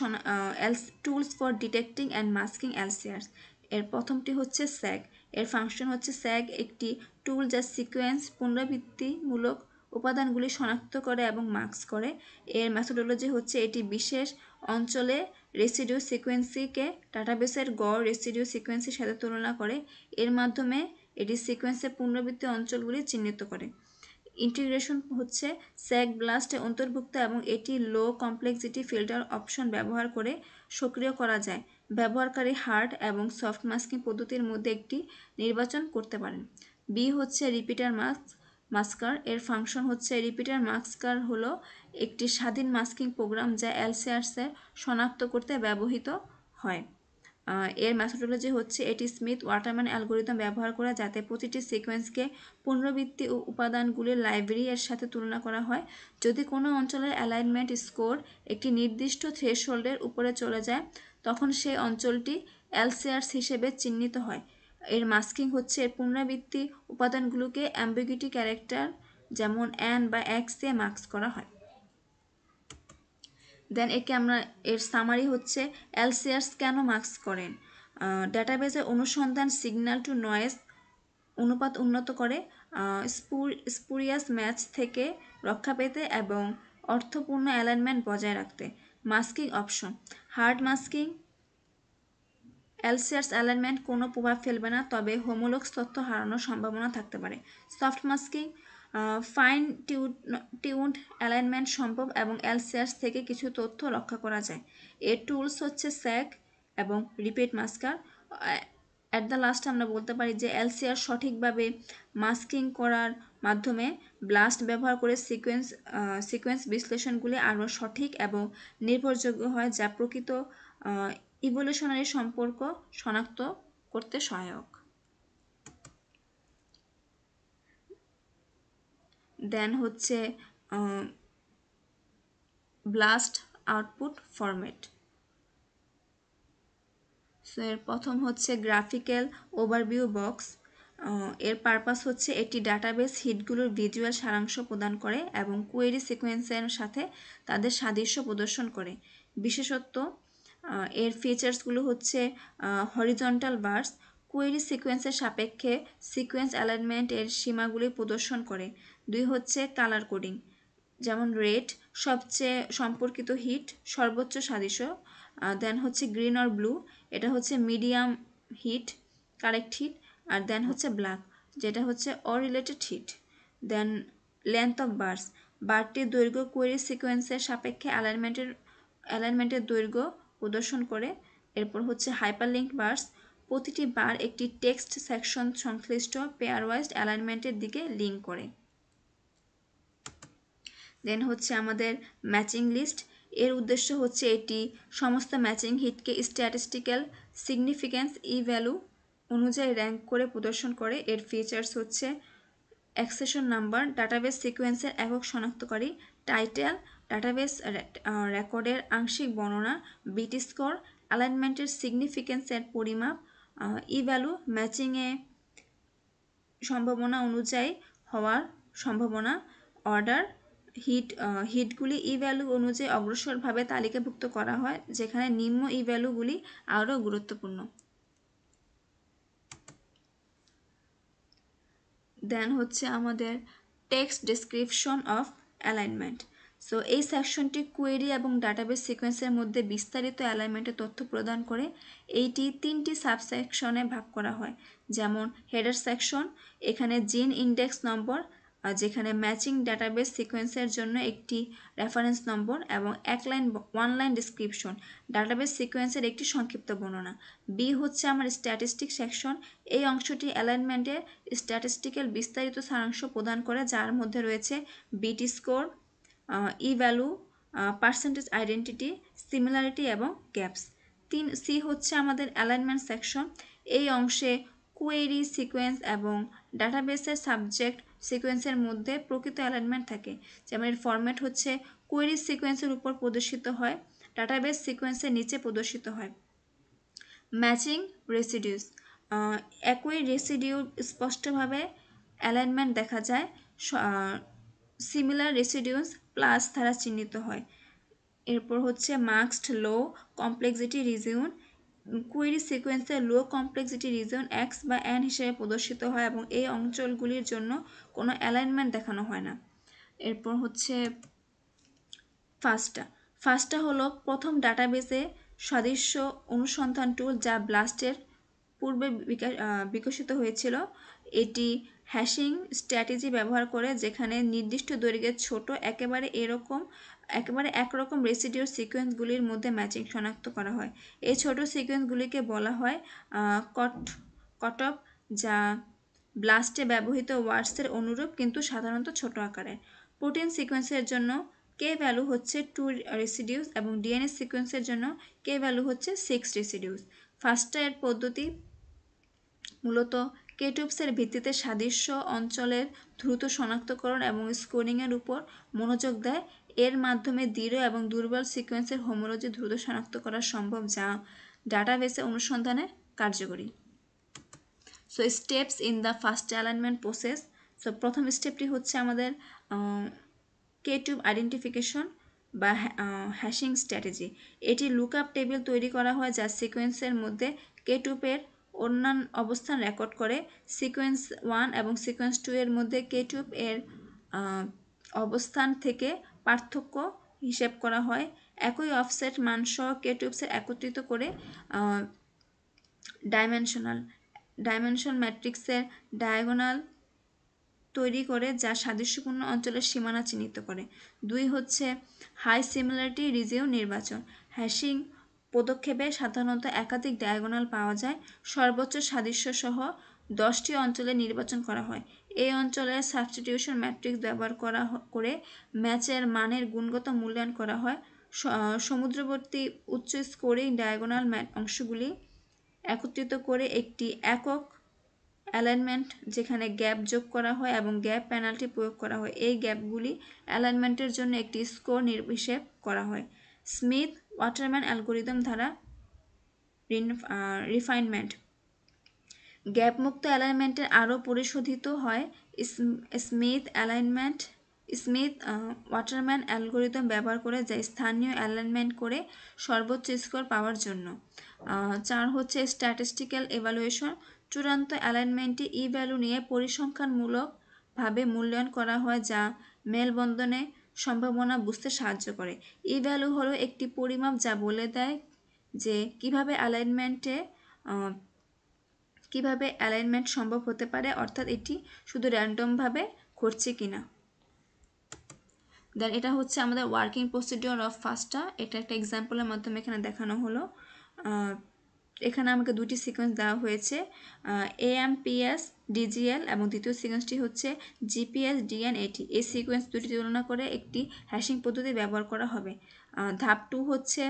tools for detecting and masking LCRs. এর প্রথমটি হচ্ছে স্যাগ। এর ফাংশন হচ্ছে স্যাগ একটি টুল যা সিকোয়েন্স পুনরাবৃত্তিমূলক উপাদানগুলি শনাক্ত করে এবং মাস্ক করে। এর মেথোডোলজি হচ্ছে এটি বিশেষ অঞ্চলে রেসিডিউ সিকোয়েন্সিকে ডাটাবেসের গড় রেসিডিউ সিকোয়েন্সের সাথে তুলনা করে। এর মাধ্যমে এটি সিকোয়েন্সের পুনরাবৃত্তি অঞ্চলগুলি চিহ্নিত করে। ইন্টিগ্রেশন হচ্ছে স্যাগ ব্লাস্টে অন্তর্ভুক্ত এবং এটি লো কমপ্লেক্সিটি ফিল্টার অপশন ব্যবহার করে সক্রিয় করা যায়। ব্যবহারকারী হার্ড এবং সফট মাস্কিং পদ্ধতির মধ্যে একটি নির্বাচন করতে পারেন। বি হচ্ছে রিপিটার মাস্কার। এর ফাংশন হচ্ছে রিপিটার মাস্কার হলো একটি স্বাধীন মাস্কিং প্রোগ্রাম যা এলসিআরসের শনাক্ত করতে ব্যবহৃত হয়। এর মেথোডোলজি হচ্ছে এটি স্মিথ ওয়াটারম্যান অ্যালগোরিদম ব্যবহার করে, যাতে প্রতিটি সিকোয়েন্সকে পুনরাবৃত্তি ও উপাদানগুলির লাইব্রেরি এর সাথে তুলনা করা হয়। যদি কোনো অঞ্চলের অ্যালাইনমেন্ট স্কোর একটি নির্দিষ্ট থ্রেশহোল্ডের উপরে চলে যায়, তখন সেই অঞ্চলটি এলসিআরস হিসেবে চিহ্নিত হয়। এর মাস্কিং হচ্ছে এর পুনরাবৃত্তি উপাদানগুলোকে অ্যাম্বিগুইটি ক্যারেক্টার যেমন অ্যান বা এক্স দিয়ে মাস্ক করা হয়। দেন একে আমরা এর সামারি হচ্ছে এলসিআরস কেন মাস্ক করেন। ডাটাবেসের অনুসন্ধান সিগন্যাল টু নয়েজ অনুপাত উন্নত করে, স্পুরিয়াস ম্যাচ থেকে রক্ষা পেতে এবং অর্থপূর্ণ অ্যালাইনমেন্ট বজায় রাখতে। Masking option: hard masking LCRs alignment কোনো প্রভাব ফেলবে না, তবে হোমোলগস তথ্য হারানোর সম্ভাবনা থাকতে পারে। Soft masking fine tuned alignment সম্ভব এবং এলসিআরস থেকে কিছু তথ্য রক্ষা করা যায়। এর টুলস হচ্ছে স্যাগ এবং রিপিট মাস্কার। অ্যাট দ্য লাস্ট আমরা বলতে পারি যে এলসিআর সঠিকভাবে মাস্কিং করার মাধ্যমে ব্লাস্ট ব্যবহার করে সিকোয়েন্স বিশ্লেষণগুলি আরও সঠিক এবং নির্ভরযোগ্য হয়, যা প্রকৃত ইভলিউশনারি সম্পর্ক শনাক্ত করতে সহায়ক। দেন হচ্ছে ব্লাস্ট আউটপুট ফরম্যাট। সো এর প্রথম হচ্ছে গ্রাফিক্যাল ওভারভিউ বক্স। এর পারপাস হচ্ছে এটি ডাটাবেস হিটগুলোর ভিজুয়াল সারাংশ প্রদান করে এবং কোয়েরি সিকোয়েন্সের সাথে তাদের সাদৃশ্য প্রদর্শন করে। বিশেষত্ব: এর ফিচার্সগুলো হচ্ছে হরিজন্টাল বার্স, কোয়েরি সিকোয়েন্সের সাপেক্ষে সিকোয়েন্স অ্যালাইনমেন্ট এর সীমাগুলি প্রদর্শন করে। 2 হচ্ছে কালার কোডিং, যেমন রেড সবচেয়ে সম্পর্কিত হিট সর্বোচ্চ সাদৃশ্য। দেন হচ্ছে গ্রিন অর ব্লু, এটা হচ্ছে মিডিয়াম হিট কারেক্ট হিট। আর দেন হচ্ছে ব্ল্যাক, যেটা হচ্ছে unrelated hit. Then length of bars, বারটির দৈর্ঘ্য কোয়েরি সিকোয়েন্সের সাপেক্ষে অ্যালাইনমেন্টের দৈর্ঘ্য প্রদর্শন করে। এরপর হচ্ছে হাইপারলিঙ্ক বার্স, প্রতিটি বার একটি টেক্সট সেকশন সংশ্লিষ্ট পেয়ারওয়াইজ অ্যালাইনমেন্টের দিকে লিঙ্ক করে। দেন হচ্ছে আমাদের ম্যাচিং লিস্ট, এর উদ্দেশ্য হচ্ছে এটি সমস্ত ম্যাচিং হিটকে স্ট্যাটিস্টিক্যাল সিগনিফিক্যান্স ই ভ্যালু অনুযায়ী র্যাঙ্ক করে প্রদর্শন করে। এর ফিচার্স হচ্ছে অ্যাক্সেশন নাম্বার, ডাটাবেস সিকোয়েন্সের একক শনাক্তকারী, টাইটেল, ডাটাবেস রেকর্ডের আংশিক বর্ণনা, বিট স্কোর, অ্যালাইনমেন্টের সিগনিফিক্যান্সের পরিমাপ, ই ভ্যালু ম্যাচিংয়ে সম্ভাবনা অনুযায়ী হওয়ার সম্ভাবনা, অর্ডার, হিটগুলি ই ভ্যালু অনুযায়ী অগ্রসরভাবে তালিকাভুক্ত করা হয়, যেখানে নিম্ন ই ভ্যালুগুলি আরও গুরুত্বপূর্ণ। দেন হচ্ছে আমাদের text description of alignment. So এই সেকশনটি কোয়েরি এবং ডাটাবেস সিকোয়েন্সের মধ্যে বিস্তারিত অ্যালাইনমেন্টের তথ্য প্রদান করে। এইটি 3টি সাবসেকশনে ভাগ করা হয়, যেমন হেডার সেকশন, এখানে জিন ইন্ডেক্স নম্বর, যেখানে ম্যাচিং ডাটাবেস সিকোয়েন্সের জন্য একটি রেফারেন্স নম্বর, এবং ওয়ান লাইন ডিসক্রিপশন, ডাটাবেস সিকোয়েন্সের একটি সংক্ষিপ্ত বর্ণনা। বি হচ্ছে আমার স্ট্যাটিস্টিক সেকশন, এই অংশটি অ্যালাইনমেন্টের স্ট্যাটিস্টিক্যাল বিস্তারিত সারাংশ প্রদান করে, যার মধ্যে রয়েছে bit score, E value, percentage identity, similarity এবং গ্যাপস। সি হচ্ছে আমাদের অ্যালাইনমেন্ট সেকশন, এই অংশে কোয়েরি সিকোয়েন্স এবং ডাটাবেসের সাবজেক্ট সিকোয়েন্সের মধ্যে প্রকৃত অ্যালাইনমেন্ট থাকে, যেমন এর ফরম্যাট হচ্ছে কোয়েরি সিকোয়েন্সের উপর প্রদর্শিত হয়, ডাটাবেস সিকোয়েন্সের নিচে প্রদর্শিত হয়। ম্যাচিং রেসিডিউস, একই রেসিডিউর স্পষ্টভাবে অ্যালাইনমেন্ট দেখা যায়, সিমিলার রেসিডিউস প্লাস দ্বারা চিহ্নিত হয়। এরপর হচ্ছে মাস্কড লো কমপ্লেক্সিটি রিজিয়ন, কোয়েরি সিকোয়েন্সের লো কমপ্লেক্সিটি রিজিয়ন এক্স বা এন হিসেবে প্রদর্শিত হয় এবং এই অঞ্চলগুলির জন্য কোনো অ্যালাইনমেন্ট দেখানো হয় না। এরপর হচ্ছে ফাস্টা হলো প্রথম ডাটাবেসে সাদৃশ্য অনুসন্ধান টুল, যা ব্লাস্টের পূর্বে বিকশিত হয়েছিল। এটি হ্যাশিং স্ট্র্যাটেজি ব্যবহার করে, যেখানে নির্দিষ্ট দৈর্ঘ্যের ছোট একেবারে একরকম রেসিডিউর সিকোয়েন্সগুলির মধ্যে ম্যাচিং শনাক্ত করা হয়। এই ছোট সিকোয়েন্সগুলিকে বলা হয় কটঅফ, যা ব্লাস্টে ব্যবহৃত ওয়ার্ডসের অনুরূপ কিন্তু সাধারণত ছোট আকারের। প্রোটিন সিকোয়েন্সের জন্য কে ভ্যালু হচ্ছে 2 রেসিডিউস এবং ডিএনএ সিকোয়েন্সের জন্য কে ভ্যালু হচ্ছে 6 রেসিডিউস। ফাস্টা এর পদ্ধতি মূলত কেটুপসের ভিত্তিতে সাদৃশ্য অঞ্চলের দ্রুত শনাক্তকরণ এবং স্কোরিংয়ের উপর মনোযোগ দেয়। এর মাধ্যমে দৃঢ় এবং দুর্বল সিকোয়েন্সের হোমোলজি দ্রুত শনাক্ত করা সম্ভব, যা ডাটাবেসে অনুসন্ধানে কার্যকরী। So steps in the fast alignment process. So প্রথম স্টেপটি হচ্ছে আমাদের কেটিউব আইডেন্টিফিকেশন বা হ্যাশিং স্ট্র্যাটেজি। এটি লুকআপ টেবিল তৈরি করা হয়, যা সিকোয়েন্সের মধ্যে কেটিউবের অন্যান্য অবস্থান রেকর্ড করে। সিকোয়েন্স 1 এবং সিকোয়েন্স 2 এর মধ্যে কেটিউব এর অবস্থান থেকে পার্থক্য হিসেব করা হয়। একই অফসেট মানসহ কেটিউবসের একত্রিত করে ডাইমেনশন ম্যাট্রিক্সের ডায়াগোনাল তৈরি করে, যা সাদৃশ্যপূর্ণ অঞ্চলের সীমানা চিহ্নিত করে। 2 হচ্ছে হাই সিমিলারিটি রিজিয়ন নির্বাচন। হ্যাশিং পদক্ষেপে সাধারণত একাধিক ডায়াগোনাল পাওয়া যায়। সর্বোচ্চ সাদৃশ্য সহ 10টি অঞ্চলে নির্বাচন করা হয়। এই অঞ্চলের সাবস্টিটিউশন ম্যাট্রিক্স ব্যবহার করে ম্যাচের মানের গুণগত মূল্যায়ন করা হয়। সমুদ্রবর্তী উচ্চ স্কোরিং ডায়াগোনাল অংশগুলি একত্রিত করে একটি একক অ্যালাইনমেন্ট, যেখানে গ্যাপ যোগ করা হয় এবং গ্যাপ পেনাল্টি প্রয়োগ করা হয়। এই গ্যাপগুলি অ্যালাইনমেন্টের জন্য একটি স্কোর হিসেব করা হয়। স্মিথ ওয়াটারম্যান অ্যালগোরিদম দ্বারা রিফাইনমেন্ট, গ্যাপমুক্ত অ্যালাইনমেন্টের আরও পরিশোধিত হয়। স্মিথ ওয়াটারম্যান অ্যালগোরিদম ব্যবহার করে, যা স্থানীয় অ্যালাইনমেন্ট করে সর্বোচ্চ স্কোর পাওয়ার জন্য। 4 হচ্ছে স্ট্যাটিস্টিক্যাল এভালুয়েশন। চূড়ান্ত অ্যালাইনমেন্টটি ই ভ্যালু নিয়ে পরিসংখ্যানমূলকভাবে মূল্যায়ন করা হয়, যা মেলবন্ধনে সম্ভাবনা বুঝতে সাহায্য করে। ই ভ্যালু হলো একটি পরিমাপ যা বলে দেয় যে কিভাবে অ্যালাইনমেন্ট সম্ভব হতে পারে, অর্থাৎ এটি শুধু র্যান্ডমভাবে ঘটছে কিনা। দেন এটা হচ্ছে আমাদের ওয়ার্কিং প্রসিডিওর অফ ফাস্টা। এটা একটা এক্সাম্পলের মাধ্যমে এখানে দেখানো হলো। এখানে আমাকে দুটি সিকোয়েন্স দেওয়া হয়েছে, AMPS DGL, এবং দ্বিতীয় সিকোয়েন্সটি হচ্ছে GPS DNAT। এই সিকোয়েন্স দুটি তুলনা করে একটি হ্যাশিং পদ্ধতি ব্যবহার করা হবে। ধাপ 2 হচ্ছে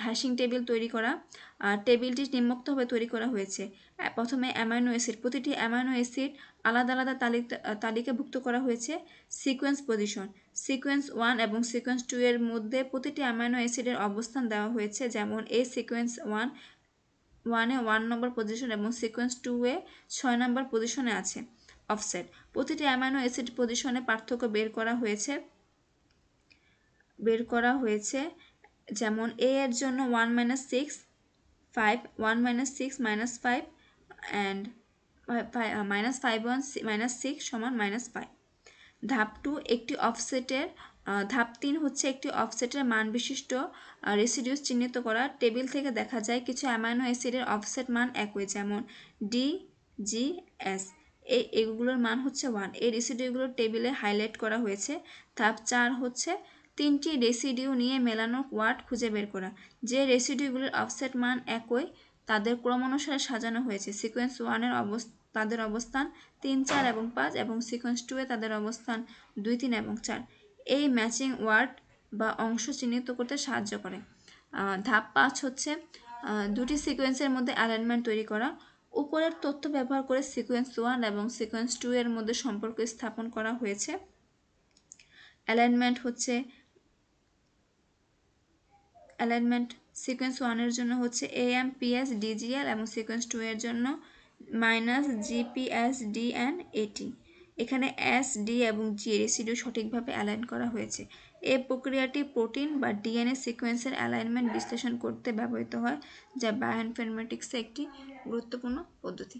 হ্যাশিং টেবিল তৈরি করা। টেবিলটি নিম্নোক্তভাবে তৈরি করা হয়েছে। প্রথমে অ্যামাইনো অ্যাসিড, প্রতিটি অ্যামাইনো অ্যাসিড আলাদা আলাদা তালিকাভুক্ত করা হয়েছে। সিকোয়েন্স পজিশন, সিকোয়েন্স 1 এবং সিকোয়েন্স 2 এর মধ্যে প্রতিটি অ্যামাইনো অ্যাসিডের অবস্থান দেওয়া হয়েছে, যেমন এই সিকোয়েন্স 1 এ 1 নম্বর পজিশন এবং সিকোয়েন্স 2 এ 6 নম্বর পজিশনে আছে। অফসেট, প্রতিটি অ্যামাইনো অ্যাসিড পজিশনে পার্থক্য বের করা হয়েছে, যেমন এ এর জন্য 1 - 6 5, 1 - 6 - 5 অ্যান্ড -6 সমান -5। ধাপ 2 একটি অফসেটের ধাপ 3 হচ্ছে একটি অফসেটের মান বিশিষ্ট রেসিডিউস চিহ্নিত করা। টেবিল থেকে দেখা যায় কিছু অ্যামাইনো অ্যাসিডের অফসেট মান একই, যেমন DGS, এগুলোর মান হচ্ছে 1। এই রেসিডিউগুলো টেবিলে হাইলাইট করা হয়েছে। ধাপ 4 হচ্ছে 3টি রেসিডিউ নিয়ে মেলানো ওয়ার্ড খুঁজে বের করা। যে রেসিডিউগুলোর অফসেট মান একই তাদের ক্রমানুসারে সাজানো হয়েছে। সিকোয়েন্স 1 এর তাদের অবস্থান 3, 4 এবং 5 এবং সিকোয়েন্স 2 এ তাদের অবস্থান 2, 3 এবং 4। এই ম্যাচিং ওয়ার্ড বা অংশ চিহ্নিত করতে সাহায্য করে। ধাপ 5 হচ্ছে দুটি সিকোয়েন্সের মধ্যে অ্যালাইনমেন্ট তৈরি করা। উপরের তথ্য ব্যবহার করে সিকোয়েন্স 1 এবং সিকোয়েন্স 2 এর মধ্যে সম্পর্ক স্থাপন করা হয়েছে। অ্যালাইনমেন্ট সিকোয়েন্স 1 এর জন্য হচ্ছে AMPS DGL এবং সিকোয়েন্স 2 এর জন্য -GPS DNAT। এখানে S, D এবং G রেসিডিউ সঠিকভাবে অ্যালাইন করা হয়েছে। এই প্রক্রিয়াটি প্রোটিন বা DNA সিকোয়েন্সের অ্যালাইনমেন্ট বিশ্লেষণ করতে ব্যবহৃত হয়, যা বায়োইনফরমেটিক্সে একটি গুরুত্বপূর্ণ পদ্ধতি।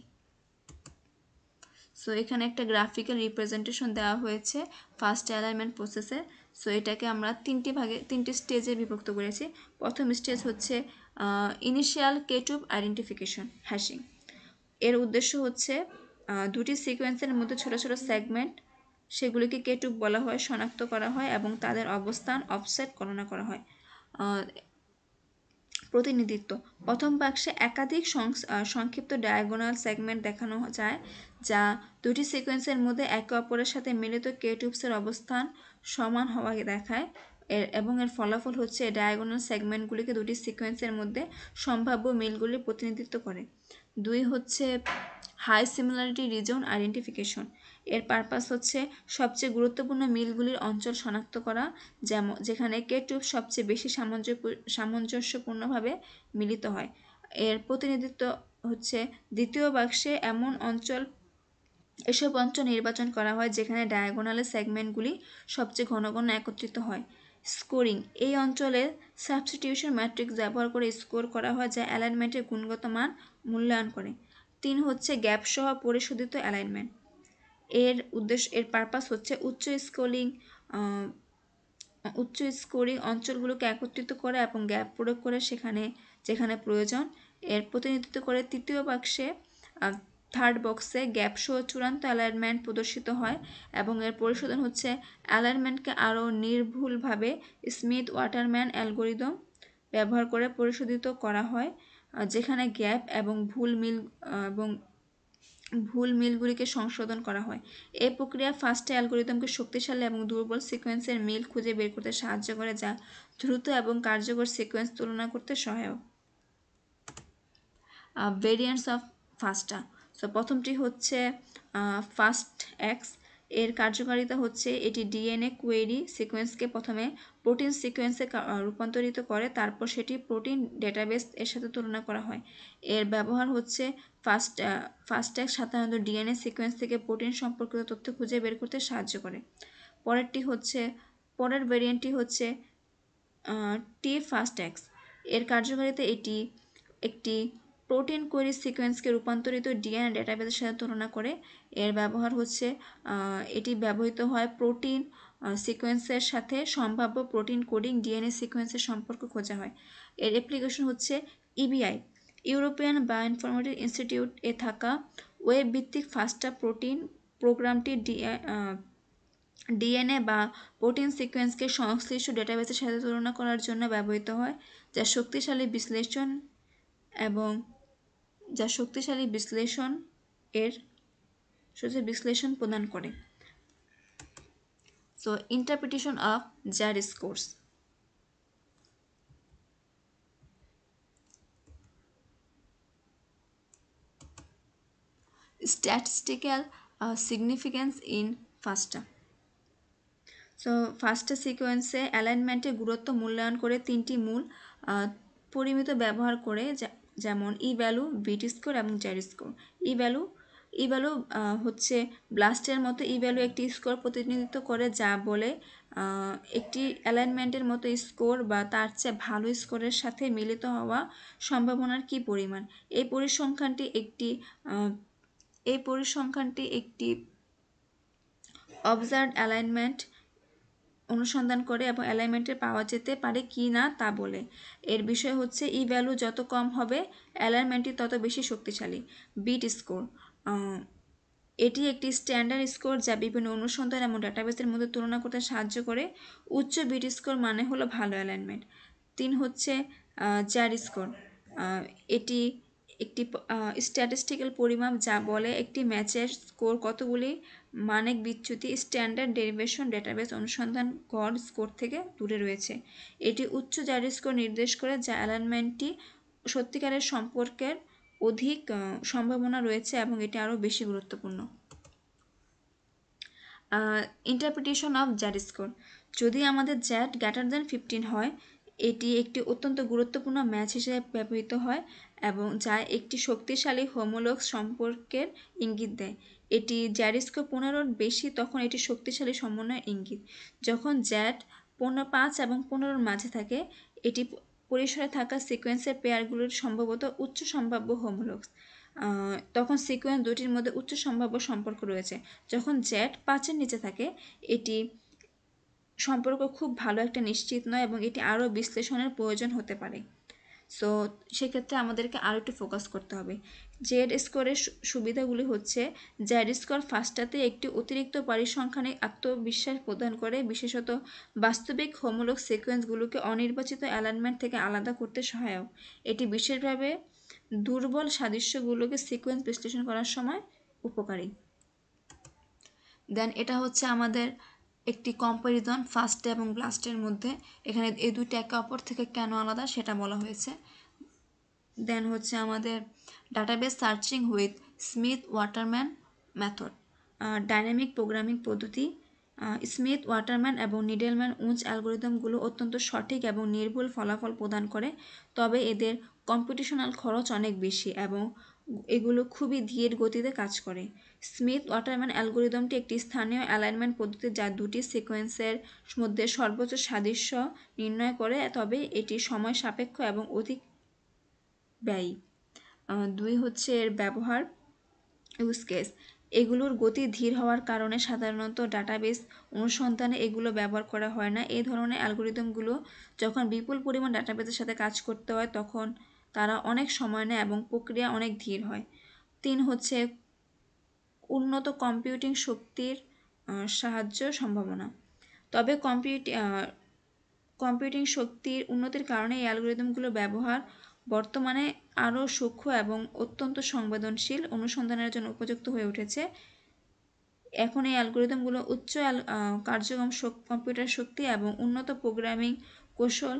সো এখানে একটা গ্রাফিক্যাল রিপ্রেজেন্টেশন দেওয়া হয়েছে ফার্স্ট অ্যালাইনমেন্ট প্রসেসের। সো এটাকে আমরা তিনটি স্টেজে বিভক্ত করেছি। প্রথম স্টেজ হচ্ছে ইনিশিয়াল কেটুব আইডেন্টিফিকেশন হ্যাশিং। এর উদ্দেশ্য হচ্ছে দুটি সিকোয়েন্সের মধ্যে ছোট ছোট সেগমেন্ট, সেগুলিকে কেটুব বলা হয়, শনাক্ত করা হয় এবং তাদের অবস্থান অফসেট গণনা করা হয়। প্রতিনিধিত্ব, প্রথম বাক্সে একাধিক সংক্ষিপ্ত ডায়াগোনাল সেগমেন্ট দেখানো যায়, যা দুটি সিকোয়েন্সের মধ্যে একে অপরের সাথে মিলিত কেটিউবসের অবস্থান সমান হওয়া দেখায়, এবং এর ফলাফল হচ্ছে ডায়াগোনাল সেগমেন্টগুলিকে দুটি সিকোয়েন্সের মধ্যে সম্ভাব্য মিলগুলি প্রতিনিধিত্ব করে। 2 হচ্ছে হাই সিমিলারিটি রিজন আইডেন্টিফিকেশন। এর পারপাস হচ্ছে সবচেয়ে গুরুত্বপূর্ণ মিলগুলির অঞ্চল শনাক্ত করা, যেখানে কেটিউব সবচেয়ে বেশি সামঞ্জস্যপূর্ণভাবে মিলিত হয়। এর প্রতিনিধিত্ব হচ্ছে দ্বিতীয় বাক্সে এসব অঞ্চল নির্বাচন করা হয় যেখানে ডায়াগোনালের সেগমেন্টগুলি সবচেয়ে ঘন ঘন একত্রিত হয়। স্কোরিং, এই অঞ্চলে সাবস্টিটিউশন ম্যাট্রিক্স ব্যবহার করে স্কোর করা হয়, যা অ্যালাইনমেন্টের গুণগত মান মূল্যায়ন করে। 3 হচ্ছে গ্যাপ সহ পরিশোধিত অ্যালাইনমেন্ট। এর পারপাস হচ্ছে উচ্চ স্কোরিং অঞ্চলগুলোকে একত্রিত করে এবং গ্যাপ প্রয়োগ করে যেখানে প্রয়োজন। এর প্রতিনিধিত্ব করে তৃতীয় বাক্সে থার্ড বক্সে গ্যাপ সহ চূড়ান্ত অ্যালাইনমেন্ট প্রদর্শিত হয় এবং এর পরিশোধন হচ্ছে অ্যালাইনমেন্টকে আরও নির্ভুলভাবে স্মিথ ওয়াটারম্যান অ্যালগরিদম ব্যবহার করে পরিশোধিত করা হয়, যেখানে গ্যাপ এবং ভুল মিলগুলিকে সংশোধন করা হয়। এই প্রক্রিয়া ফার্স্ট অ্যালগরিদমকে শক্তিশালী এবং দুর্বল সিকোয়েন্সের মিল খুঁজে বের করতে সাহায্য করে, যা দ্রুত এবং কার্যকর সিকোয়েন্স তুলনা করতে সহায়ক। Variants of ফাস্টা। সো প্রথমটি হচ্ছে ফাস্ট এক্স। এর কার্যকারিতা হচ্ছে এটি ডিএনএ কোয়েরি সিকোয়েন্সকে প্রথমে প্রোটিন সিকোয়েন্সে রূপান্তরিত করে, তারপর সেটি প্রোটিন ডেটাবেস এর সাথে তুলনা করা হয়। এর ব্যবহার হচ্ছে ফাস্ট্যাগ সাধারণত ডিএনএ সিকোয়েন্স থেকে প্রোটিন সম্পর্কিত তথ্য খুঁজে বের করতে সাহায্য করে। পরের ভেরিয়েন্টটি হচ্ছে টি ফাস্ট্যাক্স। এর কার্যকারিতা এটি একটি প্রোটিন কোয়েরি সিকোয়েন্সকে রূপান্তরিত ডিএনএ ডেটাবেসের সাথে তুলনা করে। এর ব্যবহার হচ্ছে এটি ব্যবহৃত হয় প্রোটিন সিকোয়েন্সের সাথে সম্ভাব্য প্রোটিন কোডিং ডিএনএ সিকোয়েন্সের সম্পর্ক খোঁজা হয়। এর অ্যাপ্লিকেশন হচ্ছে ইবিআই, ইউরোপিয়ান বায়োইনফরমেটিক্স ইনস্টিটিউট এ থাকা ওয়েব ভিত্তিক ফাস্টা প্রোটিন প্রোগ্রামটি ডিএনএ বা প্রোটিন সিকোয়েন্সকে সংশ্লিষ্ট ডেটাবেসের সাথে তুলনা করার জন্য ব্যবহৃত হয়, যা শক্তিশালী বিশ্লেষণ এবং এর বিশ্লেষণ প্রদান করে। So interpretation of Z scores. Statistical significance in FASTA. So FASTA সিকোয়েন্সে অ্যালাইনমেন্টের গুরুত্ব মূল্যায়ন করে তিনটি মূল পরিমিত ব্যবহার করে, যেমন ই ভ্যালু, বিট স্কোর এবং জ্যাড স্কোর। ই ভ্যালু হচ্ছে ব্লাস্টের মতো ই ভ্যালু একটি স্কোর প্রতিনিধিত্ব করে, যা বলে একটি অ্যালাইনমেন্টের মতো স্কোর বা তার চেয়ে ভালো স্কোরের সাথে মিলিত হওয়া সম্ভাবনার কী পরিমাণ। এই পরিসংখ্যানটি একটি অবজার্ভড অ্যালাইনমেন্ট অনুসন্ধান করে এবং অ্যালাইনমেন্টের পাওয়া যেতে পারে কি না তা বলে। এর বিষয় হচ্ছে ই ভ্যালু যত কম হবে অ্যালাইনমেন্টটি তত বেশি শক্তিশালী। বিট স্কোর, এটি একটি স্ট্যান্ডার্ড স্কোর যা বিভিন্ন অনুসন্ধান এবং ডাটাবেসের মধ্যে তুলনা করতে সাহায্য করে। উচ্চ বিট স্কোর মানে হলো ভালো অ্যালাইনমেন্ট। 3 হচ্ছে জ্যাড স্কোর, এটি একটি স্ট্যাটিস্টিক্যাল পরিমাপ যা বলে একটি ম্যাচের স্কোর কতগুলি মানের বিচ্যুতি স্ট্যান্ডার্ড ডেরিভেশন ডেটাবেস অনুসন্ধান গড় স্কোর থেকে দূরে রয়েছে। এটি উচ্চ জ্যাড স্কোর নির্দেশ করে, যা অ্যালাইনমেন্টটি সত্যিকারের সম্পর্কের অধিক সম্ভাবনা রয়েছে এবং এটি আরও বেশি গুরুত্বপূর্ণ। Interpretation of Z score. যদি আমাদের জ্যাড গ্রেটার দ্যান 15 হয়, এটি একটি অত্যন্ত গুরুত্বপূর্ণ ম্যাচ হিসেবে ব্যবহৃত হয় এবং যা একটি শক্তিশালী হোমোলগস সম্পর্কের ইঙ্গিত দেয়। এটি জ্যাড স্কোর 15-র বেশি, তখন এটি শক্তিশালী সমন্বয়ের ইঙ্গিত। যখন জ্যাড 5 এবং 15-র মাঝে থাকে, এটি পরিসরে থাকা সিকোয়েন্সের পেয়ারগুলোর সম্ভবত উচ্চ সম্ভাব্য হোমোলগস। তখন সিকোয়েন্স দুটির মধ্যে উচ্চ সম্ভাব্য সম্পর্ক রয়েছে। যখন জ্যাড 5-এর নিচে থাকে, এটি সম্পর্ক খুব ভালো একটা নিশ্চিত নয় এবং এটি আরও বিশ্লেষণের প্রয়োজন হতে পারে। সো সেক্ষেত্রে আমাদেরকে আরও একটু ফোকাস করতে হবে। জেড স্কোরের সুবিধাগুলি হচ্ছে, জ্যাড স্কোর ফার্স্টটাতে একটি অতিরিক্ত পরিসংখ্যানিক আত্মবিশ্বাস প্রদান করে, বিশেষত বাস্তবিক হোমোলগ সিকোয়েন্সগুলোকে অনির্বাচিত অ্যালাইনমেন্ট থেকে আলাদা করতে সহায়ক। এটি বিশেষভাবে দুর্বল সাদৃশ্যগুলোকে সিকোয়েন্স বিশ্লেষণ করার সময় উপকারী। দেন এটা হচ্ছে আমাদের একটি কম্পারিজন ফাস্ট এবং ব্লাস্টের মধ্যে। এখানে এই দুইটা একে অপর থেকে কেন আলাদা সেটা বলা হয়েছে। দেন হচ্ছে আমাদের database searching with Smith waterman method, dynamic programming পদ্ধতি। স্মিথ ওয়াটারম্যান এবং নিডেলম্যান উঞ্চ অ্যালগোরিদমগুলো অত্যন্ত সঠিক এবং নির্ভুল ফলাফল প্রদান করে, তবে এদের কম্পিউটেশনাল খরচ অনেক বেশি এবং এগুলো খুবই ধীর গতিতে কাজ করে। স্মিথ ওয়াটারম্যান অ্যালগোরিদমটি একটি স্থানীয় অ্যালাইনমেন্ট পদ্ধতি যা দুটি সিকোয়েন্সের মধ্যে সর্বোচ্চ সাদৃশ্য নির্ণয় করে, তবে এটি সময় সাপেক্ষ এবং অধিক ব্যয়ী। 2 হচ্ছে এর ব্যবহার ইউজ কেস। এগুলোর গতি ধীর হওয়ার কারণে সাধারণত ডাটাবেস অনুসন্ধানে এগুলো ব্যবহার করা হয় না। এই ধরনের অ্যালগোরিদমগুলো যখন বিপুল পরিমাণ ডাটাবেসের সাথে কাজ করতে হয় তখন তারা অনেক সময় নেয় এবং প্রক্রিয়া অনেক ধীর হয়। 3 হচ্ছে উন্নত কম্পিউটিং শক্তির সম্ভাবনা। তবে কম্পিউটিং শক্তির উন্নতির কারণে এই অ্যালগোরিদমগুলো ব্যবহার বর্তমানে আরও সূক্ষ্ম এবং অত্যন্ত সংবেদনশীল অনুসন্ধানের জন্য উপযুক্ত হয়ে উঠেছে। এখন এই অ্যালগোরিদমগুলো উচ্চ কার্যক্ষম কম্পিউটার শক্তি এবং উন্নত প্রোগ্রামিং কৌশল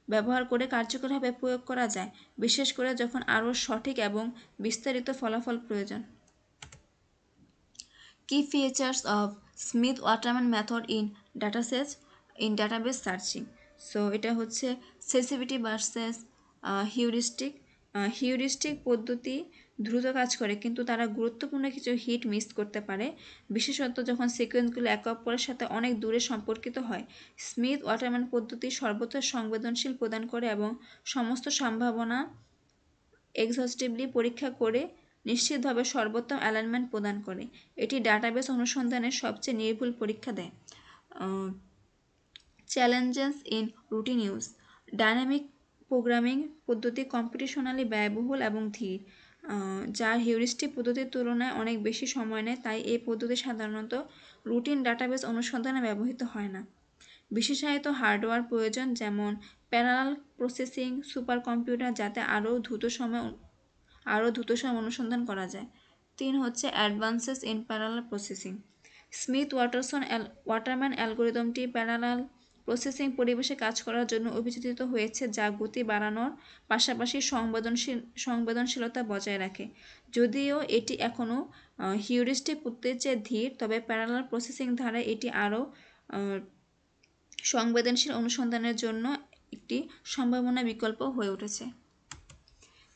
ব্যবহার করে কার্যকরভাবে প্রয়োগ করা যায়, বিশেষ করে যখন আরও সঠিক এবং বিস্তারিত ফলাফল প্রয়োজন। কি features of Smith waterman method in database searching. So এটা হচ্ছে সেন্সিটিভিটি ভার্সেস হিউরিস্টিক পদ্ধতি দ্রুত কাজ করে, কিন্তু তারা গুরুত্বপূর্ণ কিছু হিট মিস করতে পারে, বিশেষত যখন সিকোয়েন্সগুলো একে অপরের সাথে অনেক দূরে সম্পর্কিত হয়। স্মিথ ওয়াটারম্যান পদ্ধতি সর্বোচ্চ সংবেদনশীল প্রদান করে এবং সমস্ত সম্ভাবনা এক্সহস্টিভলি পরীক্ষা করে নিশ্চিতভাবে সর্বোত্তম অ্যালাইনমেন্ট প্রদান করে। এটি ডাটাবেস অনুসন্ধানের সবচেয়ে নির্ভুল পরীক্ষা দেয়। Challenges in routine use. Dynamic programming পদ্ধতি কম্পিউটেশনালি ব্যয়বহুল এবং ধীর, যা হিউরিস্টিক পদ্ধতির তুলনায় অনেক বেশি সময় নেয়, তাই এই পদ্ধতি সাধারণত রুটিন ডাটাবেস অনুসন্ধানে ব্যবহৃত হয় না। বিশেষায়িত হার্ডওয়্যার প্রয়োজন, যেমন প্যারালাল প্রসেসিং, সুপার কম্পিউটার, যাতে আরও দ্রুত সময় অনুসন্ধান করা যায়। 3 হচ্ছে advances in parallel processing. Smith Waterman অ্যালগোরিদমটি প্যারালাল প্রসেসিং পরিবেশে কাজ করার জন্য অভিযোজিত হয়েছে, যা গতি বাড়ানোর পাশাপাশি সংবেদনশীলতা বজায় রাখে। যদিও এটি এখনও হিউরিস্টিক পদ্ধতির চেয়ে ধীর, তবে প্যারালাল প্রসেসিং ধারায় এটি আরও সংবেদনশীল অনুসন্ধানের জন্য একটি সম্ভাবনা বিকল্প হয়ে উঠেছে।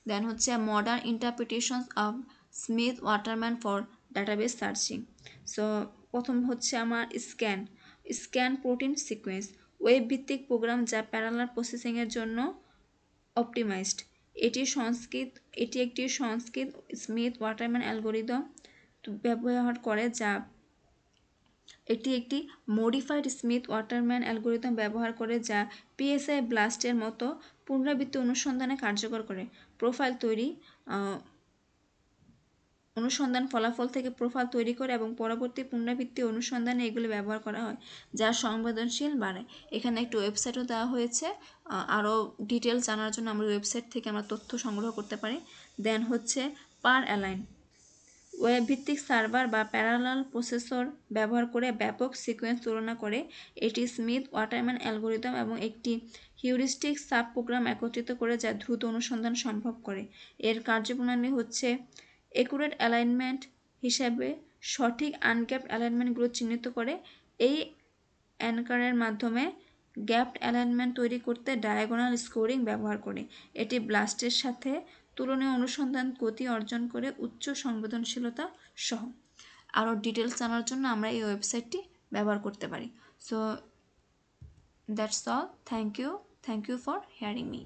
দেন হচ্ছে modern interpretations of Smith waterman for database searching. So প্রথম হচ্ছে আমার স্ক্যান প্রোটিন সিকোয়েন্স, ওয়েব ভিত্তিক প্রোগ্রাম যা প্যারালাল প্রসেসিংয়ের জন্য অপটিমাইজড। এটি একটি সংস্কৃত স্মিথ ওয়াটারম্যান অ্যালগোরিদম ব্যবহার করে, যা এটি একটি মডিফাইড স্মিথ ওয়াটারম্যান অ্যালগোরিদম ব্যবহার করে, যা পিএসআই ব্লাস্টের মতো পুনরাবৃত্তি অনুসন্ধানে কার্যকর করে। প্রোফাইল তৈরি, অনুসন্ধান ফলাফল থেকে প্রোফাইল তৈরি করে এবং পরবর্তী পুনরাবৃত্তি অনুসন্ধানে এগুলি ব্যবহার করা হয়, যা সংবেদনশীল বাড়ায়। এখানে একটি ওয়েবসাইটও দেওয়া হয়েছে, আরও ডিটেলস জানার জন্য আমরা ওয়েবসাইট থেকে আমরা তথ্য সংগ্রহ করতে পারি। দেন হচ্ছে পার অ্যালাইন, ওয়েব ভিত্তিক সার্ভার বা প্যারালাল প্রসেসর ব্যবহার করে ব্যাপক সিকোয়েন্স তুলনা করে। এটি স্মিথ ওয়াটারম্যান অ্যালগোরিদম এবং একটি হিউরিস্টিক সাব প্রোগ্রাম একত্রিত করে, যা দ্রুত অনুসন্ধান সম্ভব করে। এর কার্যপ্রণালী হচ্ছে একুরেট অ্যালাইনমেন্ট হিসাবে সঠিক আনগ্যাপড অ্যালাইনমেন্টগুলো চিহ্নিত করে। এই অ্যানকারের মাধ্যমে গ্যাপড অ্যালাইনমেন্ট তৈরি করতে ডায়াগোনাল স্কোরিং ব্যবহার করে। এটি ব্লাস্টের সাথে তুলনীয় অনুসন্ধান গতি অর্জন করে উচ্চ সংবেদনশীলতা সহ। আরও ডিটেলস জানার জন্য আমরা এই ওয়েবসাইটটি ব্যবহার করতে পারি। So that's all. Thank you for hearing me.